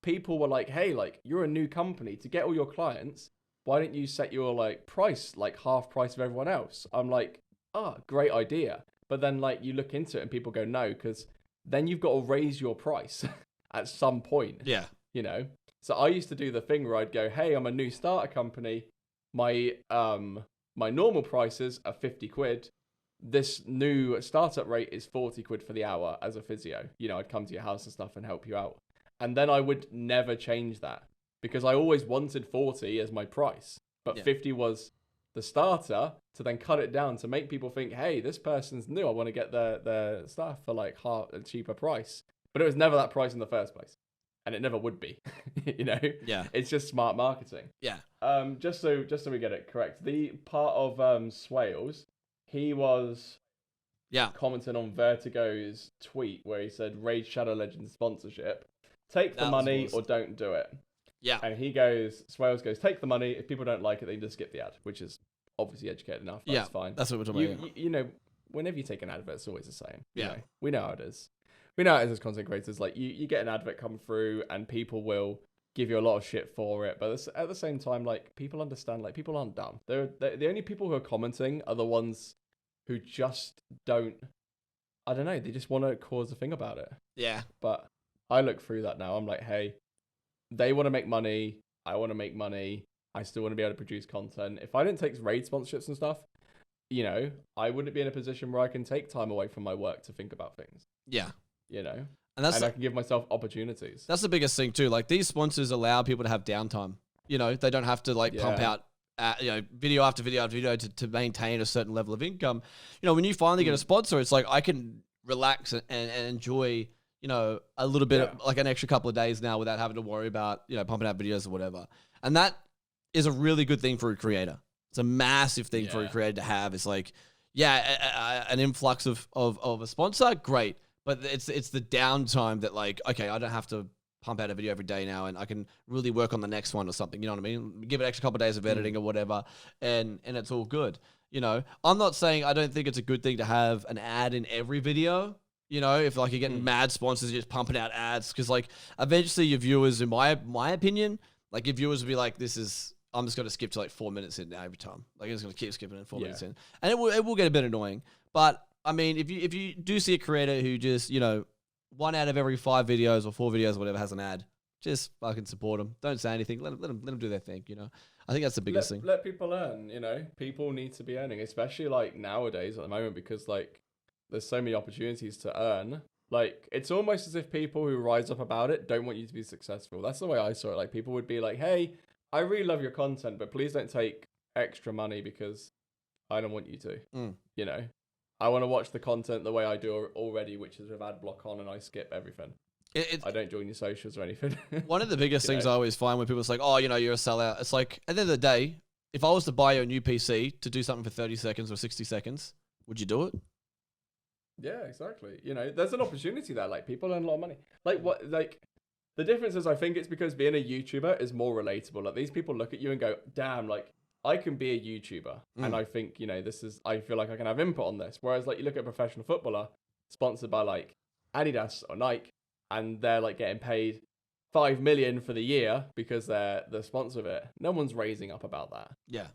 S2: people were like, "Hey, like you're a new company. To get all your clients, why don't you set your like price like half price of everyone else?" I'm like, great idea. But then like you look into it and people go, no, because then you've got to raise your price at some point.
S1: Yeah.
S2: You know. So I used to do the thing where I'd go, "Hey, I'm a new starter company. My normal prices are 50 quid. This new startup rate is 40 quid for the hour as a physio." You know, I'd come to your house and stuff and help you out. And then I would never change that because I always wanted 40 as my price. But 50 was the starter, to then cut it down to make people think, hey, this person's new. I want to get their stuff for like half a cheaper price. But it was never that price in the first place. And it never would be, you know?
S1: Yeah.
S2: It's just smart marketing.
S1: Yeah.
S2: Just so we get it correct. The part of Swales, he was commenting on Vertigo's tweet where he said, Raid Shadow Legends sponsorship. Take the money or don't do it.
S1: Yeah.
S2: And Swales goes, take the money. If people don't like it, they just skip the ad, which is obviously educated enough. That's fine.
S1: That's what we're talking about.
S2: You know, whenever you take an advert, it's always the same.
S1: Yeah.
S2: You know, we know how it is. We know how it is as content creators. Like, you get an advert come through and people will give you a lot of shit for it. But at the same time, like, people understand, like, people aren't dumb. They're the only people who are commenting are the ones who just don't, I don't know, they just want to cause a thing about it.
S1: Yeah.
S2: But I look through that now. I'm like, hey, they want to make money. I want to make money. I still want to be able to produce content. If I didn't take raid sponsorships and stuff, you know, I wouldn't be in a position where I can take time away from my work to think about things.
S1: Yeah.
S2: You know?
S1: And
S2: I can give myself opportunities.
S1: That's the biggest thing too. Like, these sponsors allow people to have downtime. You know, they don't have to like pump out video after video after video to maintain a certain level of income. You know, when you finally get a sponsor, it's like I can relax and enjoy, you know, a little bit of, like, an extra couple of days now without having to worry about, you know, pumping out videos or whatever. And that is a really good thing for a creator. It's a massive thing for a creator to have. It's like, an influx of a sponsor, great. But it's the downtime that, like, okay, I don't have to pump out a video every day now, and I can really work on the next one or something. You know what I mean? Give it an extra couple of days of editing or whatever, and it's all good. You know, I'm not saying I don't think it's a good thing to have an ad in every video. You know, if like you're getting mad sponsors, you're just pumping out ads, because like eventually your viewers, in my opinion, like your viewers will be like, this is I'm just going to skip to like 4 minutes in now every time. Like I'm just going to keep skipping in 4 minutes in. And it will get a bit annoying. But I mean, if you do see a creator who just, 1 out of every 5 videos or 4 videos or whatever has an ad, just fucking support them. Don't say anything. Let them do their thing, I think that's the biggest thing.
S2: Let people earn, People need to be earning, especially like nowadays at the moment, because like there's so many opportunities to earn. Like, it's almost as if people who rise up about it don't want you to be successful. That's the way I saw it. Like, people would be like, hey, I really love your content, but please don't take extra money because I don't want you to. I want to watch the content the way I do already, which is with ad block on, and I skip everything. I don't join your socials or anything.
S1: One of the biggest things I always find when people say, oh, you're a sellout. It's like, at the end of the day, if I was to buy you a new PC to do something for 30 seconds or 60 seconds, would you do it?
S2: Yeah, exactly. There's an opportunity there. Like, people earn a lot of money. The difference is, I think it's because being a YouTuber is more relatable. Like, these people look at you and go, damn, like, I can be a YouTuber. And I think, I feel like I can have input on this. Whereas, like, you look at a professional footballer sponsored by, like, Adidas or Nike, and they're, like, getting paid 5 million for the year because they're the sponsor of it. No one's raising up about that.
S1: Yeah.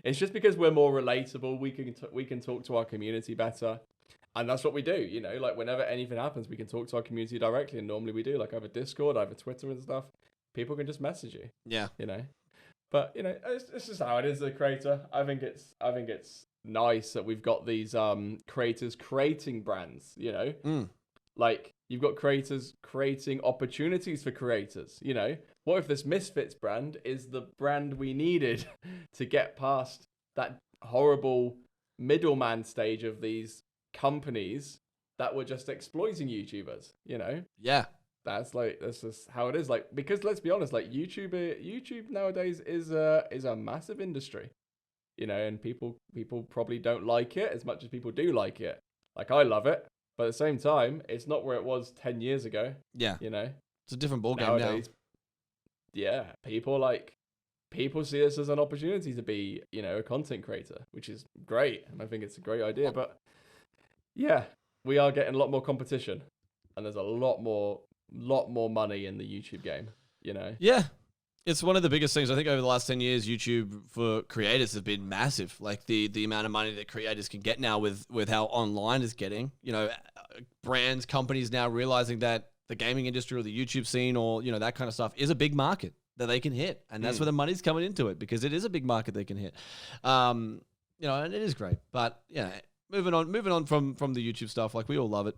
S2: It's just because we're more relatable. We can talk to our community better. And that's what we do, like whenever anything happens, we can talk to our community directly. And normally we do, like I have a Discord, I have a Twitter and stuff. People can just message you.
S1: Yeah.
S2: But it's just how it is as a creator. I think it's nice that we've got these creators creating brands, Like, you've got creators creating opportunities for creators, What if this Misfits brand is the brand we needed to get past that horrible middleman stage of these companies that were just exploiting YouTubers,
S1: Yeah.
S2: That's just how it is. Like, because let's be honest, like YouTube nowadays is a massive industry, and people probably don't like it as much as people do like it. Like, I love it, but at the same time, it's not where it was 10 years ago.
S1: Yeah. It's a different ballgame
S2: nowadays. Yeah, people see this as an opportunity to be, a content creator, which is great, and I think it's a great idea. But yeah, we are getting a lot more competition, and there's a lot more money in the YouTube game,
S1: Yeah. It's one of the biggest things. I think over the last 10 years, YouTube for creators has been massive. Like the amount of money that creators can get now with how online is getting, brands, companies now realizing that the gaming industry or the YouTube scene or, that kind of stuff is a big market that they can hit. And that's where the money's coming into it, because it is a big market they can hit. And it is great. But yeah, moving on from the YouTube stuff, like we all love it.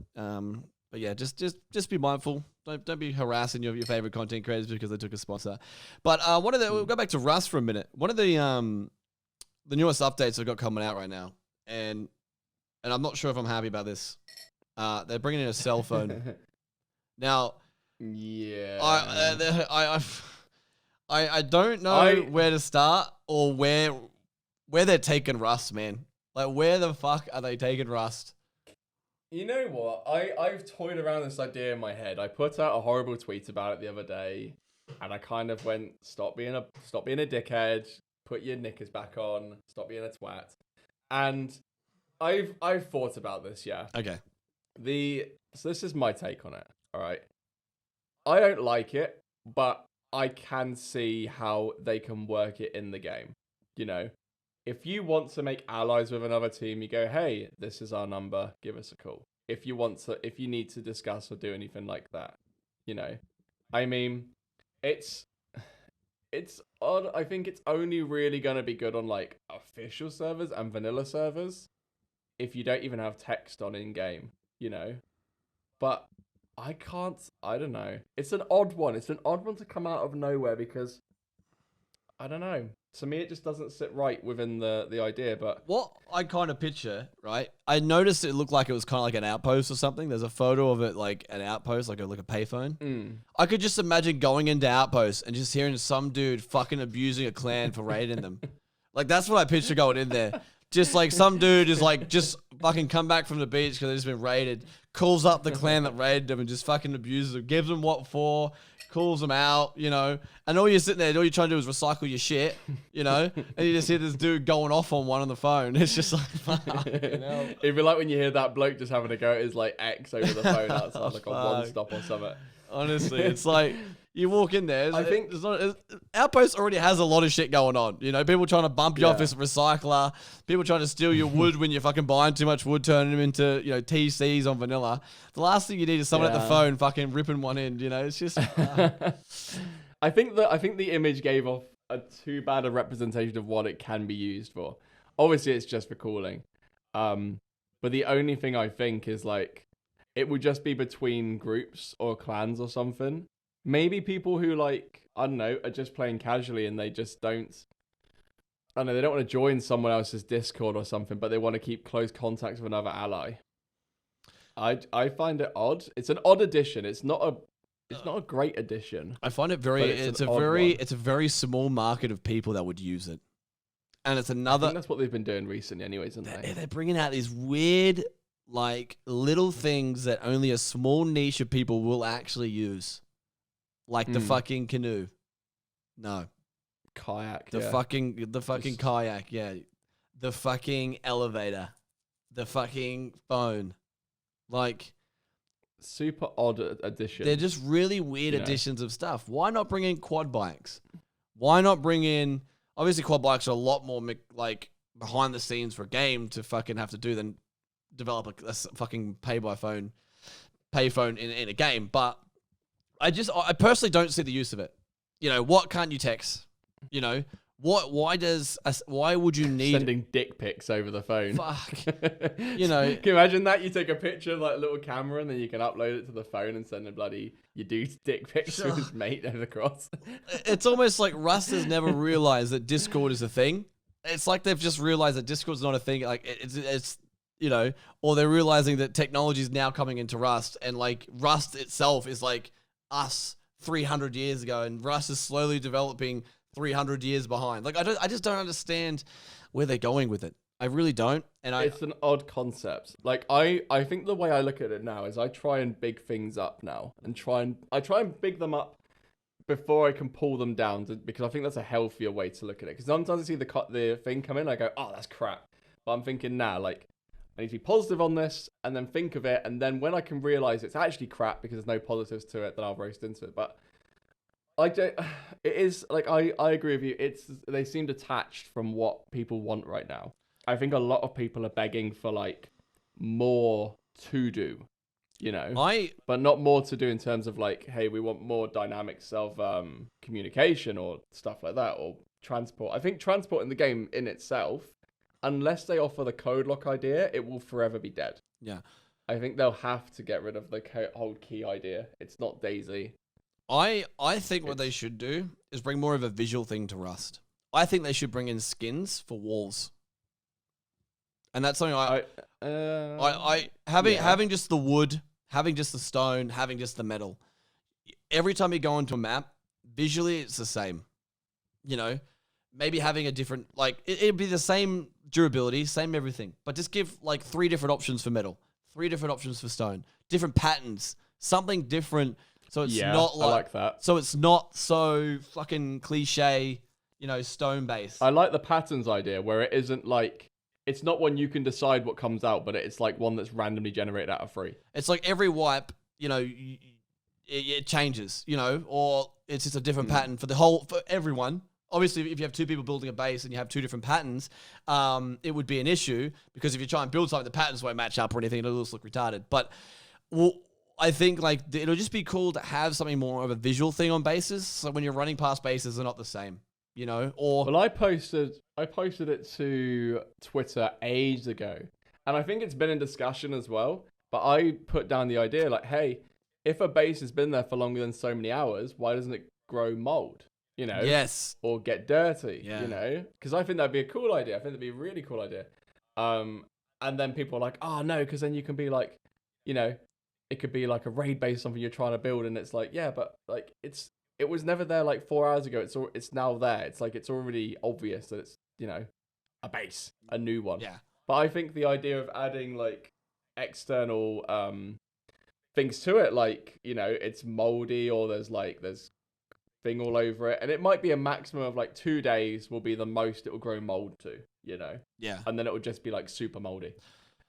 S1: But yeah, just be mindful. Don't be harassing your favorite content creators because they took a sponsor. But we'll go back to Rust for a minute. One of the newest updates I've got coming out right now, and I'm not sure if I'm happy about this. They're bringing in a cell phone. Now,
S2: yeah,
S1: I don't know where to start or where they're taking Rust, man. Like, where the fuck are they taking Rust?
S2: You know what? I've toyed around this idea in my head. I put out a horrible tweet about it the other day, and I kind of went, stop being a dickhead, put your knickers back on, stop being a twat. And I've thought about this, yeah.
S1: Okay.
S2: So this is my take on it, all right? I don't like it, but I can see how they can work it in the game, If you want to make allies with another team, you go, hey, this is our number, give us a call. If you need to discuss or do anything like that, I mean, it's odd. I think it's only really going to be good on like official servers and vanilla servers if you don't even have text on in game, but I don't know. It's an odd one. It's an odd one to come out of nowhere because I don't know. To me, it just doesn't sit right within the idea, but...
S1: What I kind of picture, right? I noticed it looked like it was kind of like an outpost or something. There's a photo of it like an outpost, like a payphone. I could just imagine going into Outpost and just hearing some dude fucking abusing a clan for raiding them. Like, that's what I picture going in there. Just like some dude is like, just fucking come back from the beach because they've just been raided, calls up the clan that raided them and just fucking abuses them, gives them what for, calls them out, and all you're sitting there, all you're trying to do is recycle your shit, and you just hear this dude going off on one on the phone. It's just like, fuck,
S2: It'd be like when you hear that bloke just having a go at his like ex over the phone outside like a one stop or something.
S1: Honestly, it's like, You walk in there.
S2: I think
S1: Outpost already has a lot of shit going on. You know, people trying to bump you off this recycler, people trying to steal your wood when you're fucking buying too much wood, turning them into, you know, TCs on vanilla. The last thing you need is someone at the phone fucking ripping one in. You know, it's just.
S2: I think the image gave off a too bad a representation of what it can be used for. Obviously, it's just for cooling. But the only thing I think is like, it would just be between groups or clans or something. Maybe people who like, I don't know, are just playing casually and they just don't, I don't know, they don't want to join someone else's Discord or something, but they want to keep close contact with another ally. I find it odd. It's an odd addition. It's not a great addition.
S1: I find it very, it's a very small market of people that would use it. And it's another.
S2: I think that's what they've been doing recently, anyways, isn't they?
S1: They're bringing out these weird, like, little things that only a small niche of people will actually use, like the fucking canoe. No,
S2: kayak.
S1: The fucking kayak. Yeah, the fucking elevator, the fucking phone, like.
S2: Super odd addition.
S1: They're just really weird additions of stuff. Why not bring in quad bikes? Why not bring in? Obviously, quad bikes are a lot more like behind the scenes for a game to fucking have to do than develop a fucking payphone in a game. But I personally don't see the use of it. You know, what can't you text? You know, why would you need
S2: sending dick pics over the phone?
S1: Fuck. You know,
S2: can you imagine that? You take a picture of like a little camera and then you can upload it to the phone and send a bloody your dude's dick pics with his mate over the cross.
S1: It's almost like Rust has never realized that Discord is a thing. It's like they've just realized that Discord's not a thing. Like it's you know, or they're realizing that technology is now coming into Rust, and like Rust itself is like us 300 years ago, and Rust is slowly developing 300 years behind. Like I just don't understand where they're going with it. I really don't. And
S2: it's an odd concept. Like I think the way I look at it now is I try and big things up now and I try and big them up before I can pull them down because I think that's a healthier way to look at it. Because sometimes I see the thing come in, I go, oh, that's crap. But I'm thinking now, like, I need to be positive on this and then think of it. And then when I can realize it's actually crap because there's no positives to it, then I'll roast into it. But it is like, I agree with you. They seem detached from what people want right now. I think a lot of people are begging for like more to do, you know, but not more to do in terms of like, hey, we want more dynamic communication or stuff like that, or transport. I think transport in the game in itself, unless they offer the code lock idea, it will forever be dead.
S1: Yeah.
S2: I think they'll have to get rid of the whole key idea. It's not DayZ.
S1: I think what they should do is bring more of a visual thing to Rust. I think they should bring in skins for walls. And that's something having just the wood, having just the stone, having just the metal. Every time you go into a map, visually it's the same. You know, maybe having a different, like, it'd be the same durability, same everything, but just give like 3 different options for metal, 3 different options for stone, different patterns, something different. So it's not like,
S2: I like that.
S1: So it's not so fucking cliche, you know, stone based.
S2: I like the patterns idea where it isn't like, it's not one you can decide what comes out, but it's like one that's randomly generated out of 3.
S1: It's like every wipe, you know, it changes, you know, or it's just a different pattern for everyone. Obviously, if you have 2 people building a base and you have 2 different patterns, it would be an issue because if you try and build something, the patterns won't match up or anything. It'll just look retarded. But I think like it'll just be cool to have something more of a visual thing on bases. So when you're running past bases, they're not the same, you know. Or
S2: well, I posted it to Twitter ages ago, and I think it's been in discussion as well. But I put down the idea like, hey, if a base has been there for longer than so many hours, why doesn't it grow mold? You know,
S1: yes,
S2: or get dirty. Yeah. You know, because I think that'd be a cool idea. I think that'd be a really cool idea. And then people are like, oh no, because then you can be like, you know, it could be like a raid base, something you're trying to build, and it's like, yeah, but like it was never there like 4 hours ago. It's now there. It's like it's already obvious that it's, you know, a base, a new one.
S1: Yeah.
S2: But I think the idea of adding like external things to it, like, you know, it's moldy or there's thing all over it, and it might be a maximum of like 2 days will be the most it will grow mold to, you know.
S1: Yeah.
S2: And then it will just be like super moldy.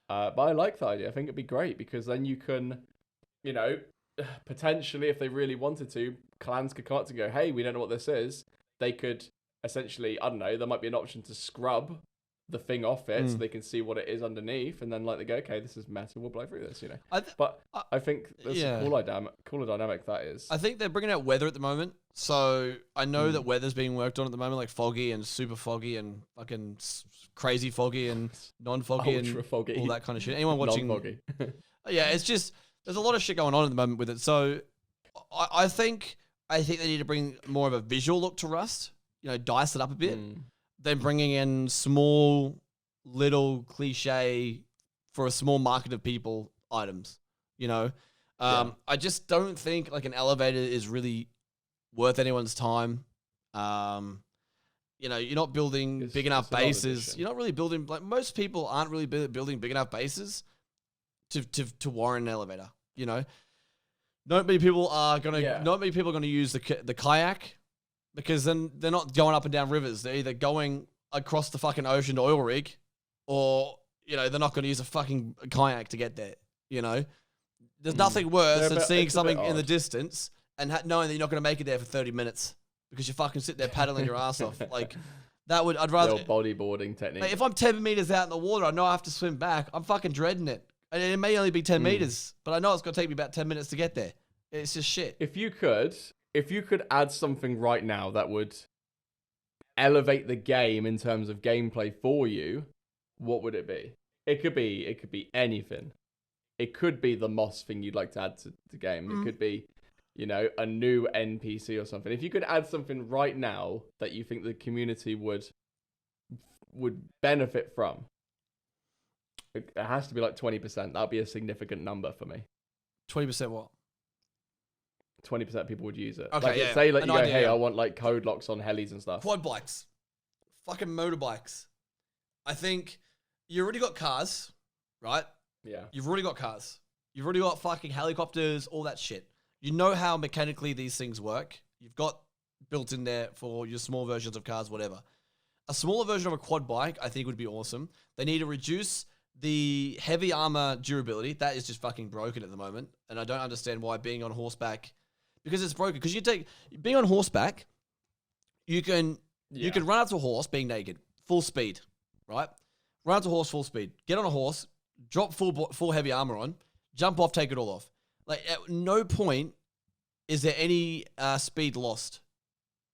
S2: But I like the idea. I think it'd be great because then you can, you know, potentially, if they really wanted to, clans could come up to go, hey, we don't know what this is. They could essentially, I don't know, there might be an option to scrub the thing off it so they can see what it is underneath, and then like they go, okay, this is metal, we'll blow through this, you know. But I think there's a cooler dynamic that is.
S1: I think they're bringing out weather at the moment, so I know that weather's being worked on at the moment, like foggy and super foggy and fucking crazy foggy and non-foggy and
S2: foggy,
S1: all that kind of shit. Anyone watching?
S2: Non-foggy.
S1: Yeah, it's just there's a lot of shit going on at the moment with it. So I think they need to bring more of a visual look to Rust. You know, dice it up a bit. Then bringing in small, little cliche for a small market of people items. You know, I just don't think like an elevator is really worth anyone's time. You know, you're not building big enough bases. You're not really building, like most people aren't really building big enough bases to warrant an elevator. You know, not many people are gonna use the kayak. Because then they're not going up and down rivers. They're either going across the fucking ocean to oil rig, or, you know, they're not going to use a fucking kayak to get there, you know? There's nothing worse than seeing something in the distance and knowing that you're not going to make it there for 30 minutes because you fucking sit there paddling your ass off. Like, I'd rather...
S2: bodyboarding technique.
S1: Like, if I'm 10 meters out in the water, I know I have to swim back. I'm fucking dreading it. And it may only be 10 meters, but I know it's going to take me about 10 minutes to get there. It's just shit.
S2: If you could add something right now that would elevate the game in terms of gameplay for you, what would it be? It could be anything. It could be the moss thing you'd like to add to the game. It could be, you know, a new NPC or something. If you could add something right now that you think the community would benefit from, it has to be like 20%. That'd be a significant number for me.
S1: 20% what?
S2: 20% of people would use it.
S1: Okay,
S2: like,
S1: yeah.
S2: Say like you go, hey, I want like code locks on helis and stuff.
S1: Quad bikes. Fucking motorbikes. I think you already got cars, right?
S2: Yeah.
S1: You've already got cars. You've already got fucking helicopters, all that shit. You know how mechanically these things work. You've got built in there for your small versions of cars, whatever. A smaller version of a quad bike, I think, would be awesome. They need to reduce the heavy armor durability. That is just fucking broken at the moment. And I don't understand why being on horseback... Because it's broken. Because being on horseback, you can run up to a horse being naked, full speed, right? Run up to a horse full speed. Get on a horse, drop full heavy armor on, jump off, take it all off. Like at no point is there any speed lost.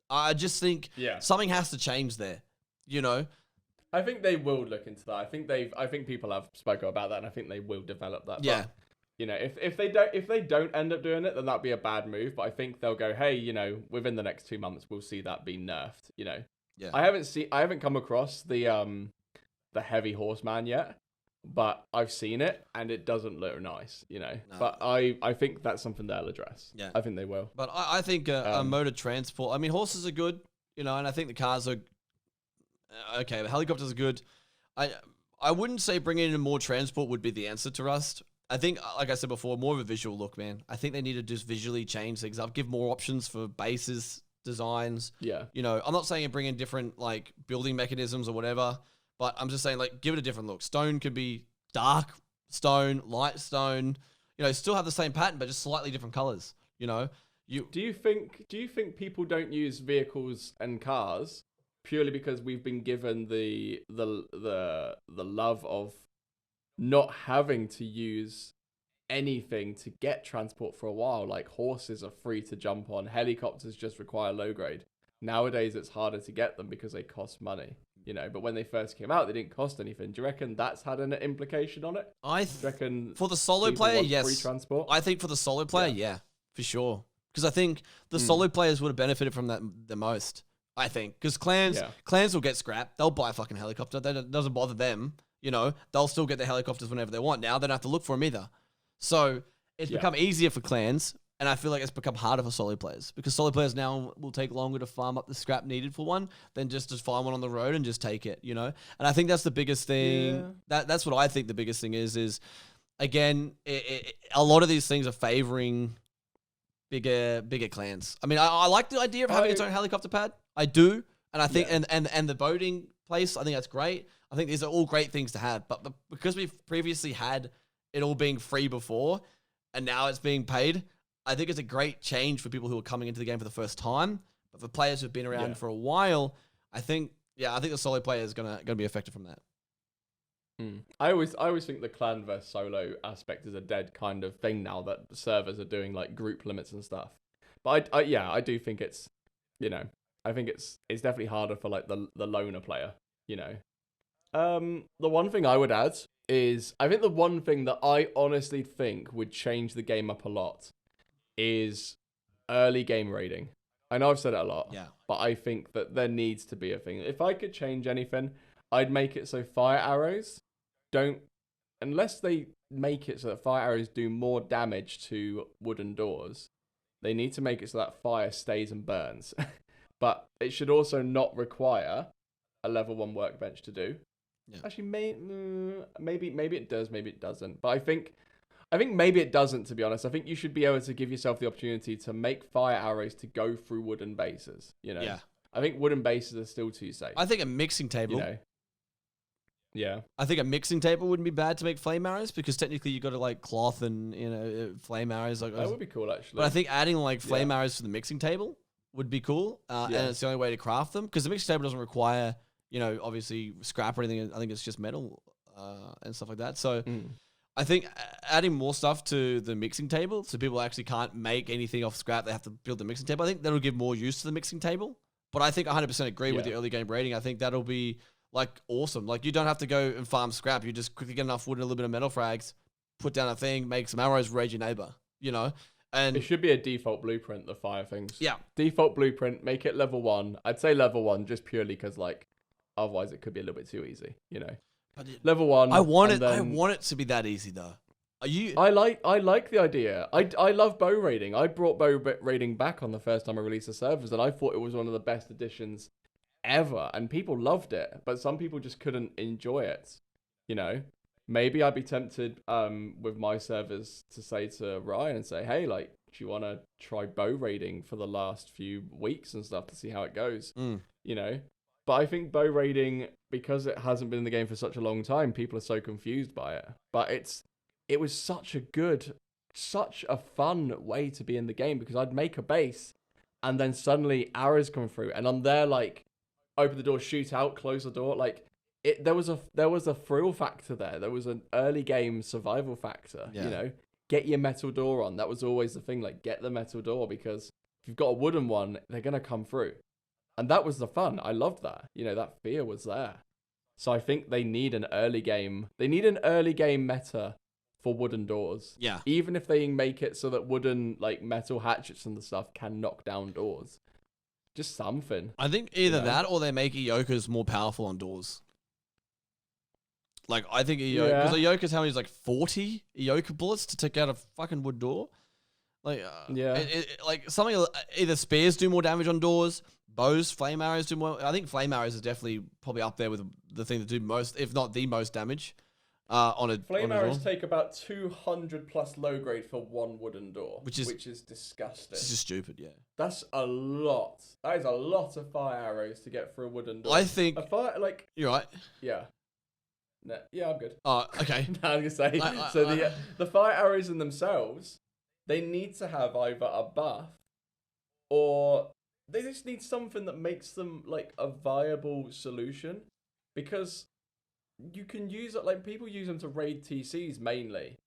S1: I just think something has to change there. You know.
S2: I think they will look into that. I think people have spoken about that, and I think they will develop that.
S1: Yeah.
S2: But, you know, if they don't end up doing it, then that'd be a bad move. But I think they'll go, hey, you know, within the next 2 months, we'll see that be nerfed. You know,
S1: yeah.
S2: I haven't come across the heavy horseman yet, but I've seen it and it doesn't look nice. You know, no. But I think that's something they'll address. Yeah, I think they will.
S1: But I think a mode of transport. I mean, horses are good, you know, and I think the cars are okay. The helicopters are good. I wouldn't say bringing in more transport would be the answer to Rust. I think, like I said before, more of a visual look, man. I think they need to just visually change things up, give more options for bases, designs.
S2: Yeah. You
S1: know, I'm not saying bring in different, like, building mechanisms or whatever, but I'm just saying, like, give it a different look. Stone could be dark stone, light stone, you know, still have the same pattern, but just slightly different colors, you know?
S2: Do you think people don't use vehicles and cars purely because we've been given the love of not having to use anything to get transport for a while? Like horses are free to jump on, helicopters just require low grade. Nowadays it's harder to get them because they cost money, you know, but when they first came out they didn't cost anything. Do you reckon that's had an implication on it? Reckon
S1: for the solo player, yes.
S2: Free transport?
S1: I think for the solo player, yeah, for sure. Because I think the solo players would have benefited from that the most. I think because clans will get scrapped. They'll buy a fucking helicopter. That doesn't bother them. You know, they'll still get their helicopters whenever they want. Now they don't have to look for them either. So it's become easier for clans, and I feel like it's become harder for solo players because solo players now will take longer to farm up the scrap needed for one than just to find one on the road and just take it. You know, and I think that's the biggest thing. Yeah. That's what I think the biggest thing is again, a lot of these things are favoring bigger clans. I mean, I like the idea of having its own helicopter pad. I do, and I think and the boating place, I think that's great. I think these are all great things to have, but because we've previously had it all being free before, and now it's being paid, I think it's a great change for people who are coming into the game for the first time. But for players who've been around for a while, I think the solo player is gonna be affected from that.
S2: I always think the clan versus solo aspect is a dead kind of thing now that servers are doing like group limits and stuff. But I do think it's, I think it's definitely harder for like the loner player, The one thing I would add is I think the one thing that I honestly think would change the game up a lot is early game raiding. I know I've said it a lot, but I think that there needs to be a thing. If I could change anything, I'd make it so fire arrows unless they make it so that fire arrows do more damage to wooden doors, they need to make it so that fire stays and burns. But it should also not require a level 1 workbench to do. Yeah. Actually, maybe it does, maybe it doesn't. But I think maybe it doesn't, to be honest. I think you should be able to give yourself the opportunity to make fire arrows to go through wooden bases, Yeah. I think wooden bases are still too safe.
S1: I think a mixing table...
S2: Yeah.
S1: I think a mixing table wouldn't be bad to make flame arrows because technically you got to like cloth and flame arrows. Like
S2: that would be cool actually.
S1: But I think adding like flame arrows to the mixing table would be cool, and it's the only way to craft them because the mixing table doesn't require obviously scrap or anything. I think it's just metal and stuff like that. So I think adding more stuff to the mixing table so people actually can't make anything off scrap. They have to build the mixing table. I think that'll give more use to the mixing table. But I think 100% agree with the early game rating. I think that'll be like awesome. Like you don't have to go and farm scrap. You just quickly get enough wood and a little bit of metal frags, put down a thing, make some arrows, raid your neighbor, And
S2: it should be a default blueprint, the fire things.
S1: Yeah.
S2: Default blueprint, make it level 1. I'd say level 1 just purely because like otherwise it could be a little bit too easy, But level 1.
S1: I want it to be that easy though.
S2: I like the idea. I love bow raiding. I brought bow raiding back on the first time I released the servers, and I thought it was one of the best additions ever, and people loved it, but some people just couldn't enjoy it. Maybe I'd be tempted with my servers to say to Ryan and say, hey, like, do you want to try bow raiding for the last few weeks and stuff to see how it goes? But I think bow raiding, because it hasn't been in the game for such a long time, people are so confused by it. But it was such a fun way to be in the game, because I'd make a base and then suddenly arrows come through and I'm there like open the door, shoot out, close the door. Like there was a thrill factor there. There was an early game survival factor. Get your metal door on. That was always the thing. Like get the metal door, because if you've got a wooden one, they're gonna come through, and that was the fun. I loved that. That fear was there. So I think they need an early game. They need an early game meta for wooden doors.
S1: Yeah.
S2: Even if they make it so that wooden like metal hatchets and the stuff can knock down doors. Just something.
S1: I think either that or they make Eyokas more powerful on doors. Like, I think because Eyokas, how many is like 40 Eyoka bullets to take out a fucking wood door? Like, like something, either spears do more damage on doors, bows, flame arrows do more. I think flame arrows is definitely probably up there with the thing that do most, if not the most damage.
S2: Flame arrows take about 200 plus low grade for one wooden door, which is disgusting.
S1: It's just stupid, yeah.
S2: That's a lot. That is a lot of fire arrows to get through a wooden door.
S1: I think you're right.
S2: Yeah. No, yeah, I'm good.
S1: Oh, okay.
S2: I was gonna say the fire arrows in themselves, they need to have either a buff or they just need something that makes them like a viable solution, because you can use it, like people use them to raid TCs mainly,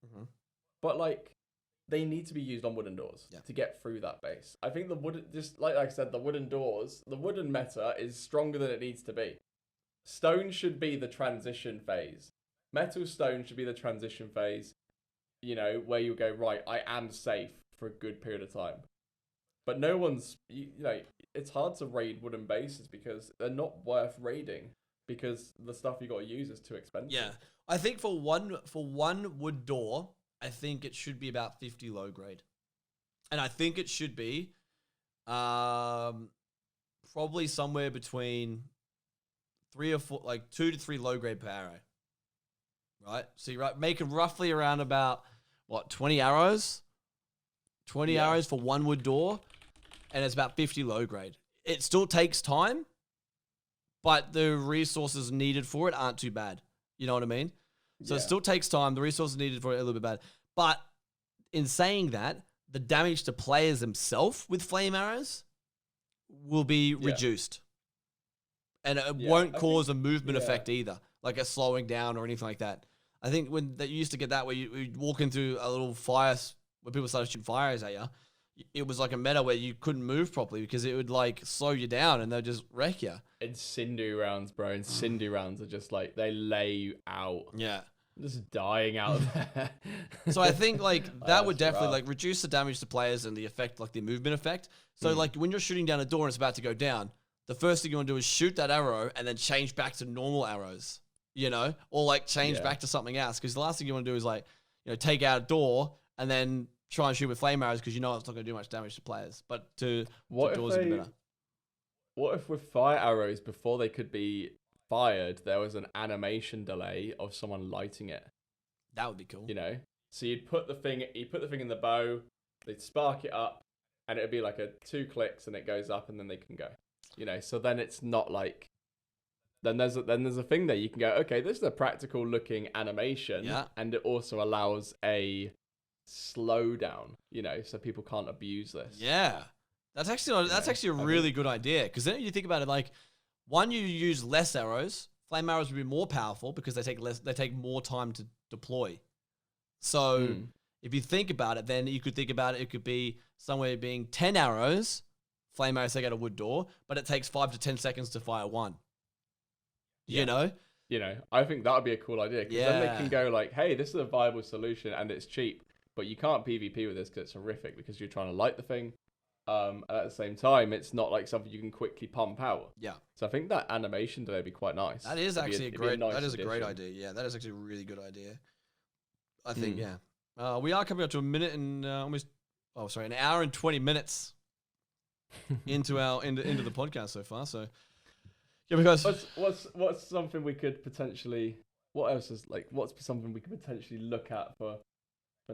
S2: but like they need to be used on wooden doors to get through that base. I think the wooden, just like I said, the wooden doors, the wooden meta is stronger than it needs to be. Stone should be the transition phase. Metal stone should be the transition phase, where you go, right, I am safe for a good period of time. But no one's, it's hard to raid wooden bases because they're not worth raiding, because the stuff you got to use is too expensive.
S1: Yeah, I think for one wood door, I think it should be about 50 low grade, and I think it should be, probably somewhere between 3 or 4, like 2 to 3 low grade per arrow. Right, so you make it roughly around about 20 arrows, 20 arrows for one wood door, and it's about 50 low grade. It still takes time, but the resources needed for it aren't too bad. You know what I mean? So it still takes time. The resources needed for it are a little bit bad. But in saying that, the damage to players themselves with flame arrows will be reduced. And it won't cause a movement effect either, like a slowing down or anything like that. I think when that you used to get that where you walk into a little fire, where people started shooting fires at you, it was like a meta where you couldn't move properly because it would like slow you down and they'd just wreck you.
S2: Incendiary rounds, bro. Incendiary rounds are just like, they lay you out.
S1: Yeah.
S2: Just dying out there.
S1: So I think like that would definitely like reduce the damage to players and the effect, like the movement effect. So like when you're shooting down a door and it's about to go down, the first thing you want to do is shoot that arrow and then change back to normal arrows, you know, or like change back to something else. Because the last thing you want to do is like, you know, take out a door and then try and shoot with flame arrows because you know it's not going to do much damage to players. But to doors would be better.
S2: What if with fire arrows, before they could be fired, there was an animation delay of someone lighting it?
S1: That would be cool.
S2: You know, so you'd put the thing in the bow, they'd spark it up, and it'd be like a 2 clicks, and it goes up, and then they can go. You know, so then it's not like. Then there's a thing there you can go. Okay, this is a practical looking animation, and it also allows a slowdown. You know, so people can't abuse this.
S1: Yeah, that's actually a really good idea, because then you think about it like. One, you use less arrows. Flame arrows would be more powerful because they take more time to deploy. So if you think about it, then you could think about it. It could be somewhere being 10 arrows. Flame arrows take out a wood door, but it takes 5 to 10 seconds to fire one. You know?
S2: You know, I think that would be a cool idea. Because then they can go like, hey, this is a viable solution and it's cheap, but you can't PvP with this because it's horrific because you're trying to light the thing. And at the same time, it's not like something you can quickly pump out.
S1: Yeah.
S2: So I think that animation delay would be quite nice.
S1: That is actually a great idea. Yeah, that is actually a really good idea. I think, we are coming up to a minute and an hour and 20 minutes into the podcast so far. So, yeah, because
S2: what's something we could potentially, what's something we could potentially look at for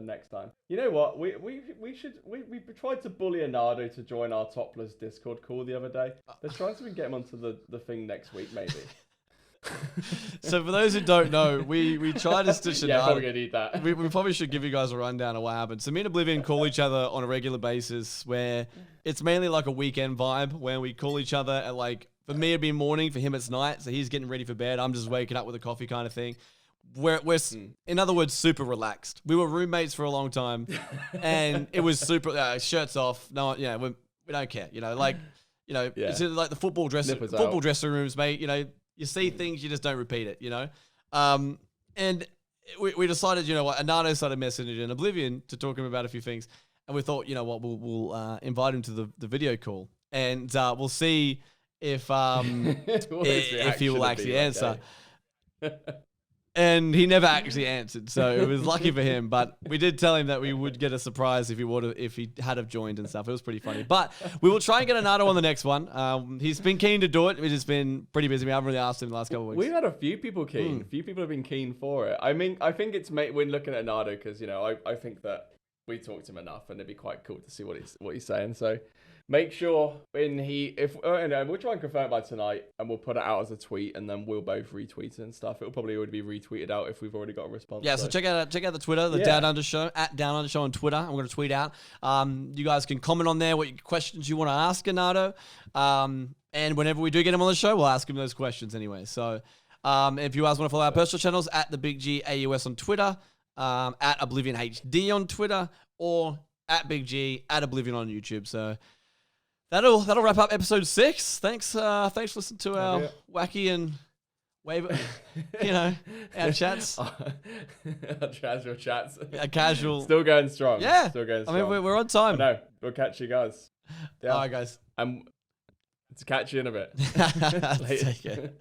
S2: next time? You know what? We tried to bully Anardo to join our Topless Discord call the other day. Let's try to get him onto the thing next week, maybe.
S1: So for those who don't know, we tried to stitch Anardo.
S2: Yeah, probably gonna need that.
S1: We probably should give you guys a rundown of what happened. So me and Oblivion call each other on a regular basis, where it's mainly like a weekend vibe, where we call each other at like, for me it'd be morning, for him it's night, so he's getting ready for bed, I'm just waking up with a coffee kind of thing. We're in other words, super relaxed. We were roommates for a long time, and it was super shirts off. No, we don't care. You know, like it's like the football dressing rooms, mate. You know, you see things, you just don't repeat it. You know, and we decided, you know what, Anardo started messaging Oblivion to talk to him about a few things, and we thought, you know what, we'll invite him to the video call, and we'll see if he will actually answer. And he never actually answered, so it was lucky for him. But we did tell him that we would get a surprise if he had have joined and stuff. It was pretty funny. But we will try and get Anardo on the next one. He's been keen to do it. We've just been pretty busy. We haven't really asked him the last couple of weeks.
S2: We've had a few people keen. A few people have been keen for it. I mean, I think it's when looking at Anardo, because I think that we talked to him enough, and it'd be quite cool to see what he's saying. So. Make sure we'll try and confirm it by tonight, and we'll put it out as a tweet, and then we'll both retweet it and stuff. It'll probably already be retweeted out if we've already got a response.
S1: Yeah, so check out the Twitter, the DownUnder Show, at DownUnder Show on Twitter. I'm going to tweet out. You guys can comment on there what questions you want to ask Anardo. And whenever we do get him on the show, we'll ask him those questions anyway. So if you guys want to follow our personal channels, at TheBigGeee AUS on Twitter, at Oblivion HD on Twitter, or at BigGeee, at Oblivion on YouTube. So that'll wrap up episode 6. Thanks for listening to our wacky and our chats.
S2: Casual chats.
S1: Casual.
S2: Still going strong.
S1: Yeah.
S2: Still going strong.
S1: I mean, we're on time.
S2: No, we'll catch you guys.
S1: Yeah. All right, guys.
S2: To catch you in a bit.
S1: Take care.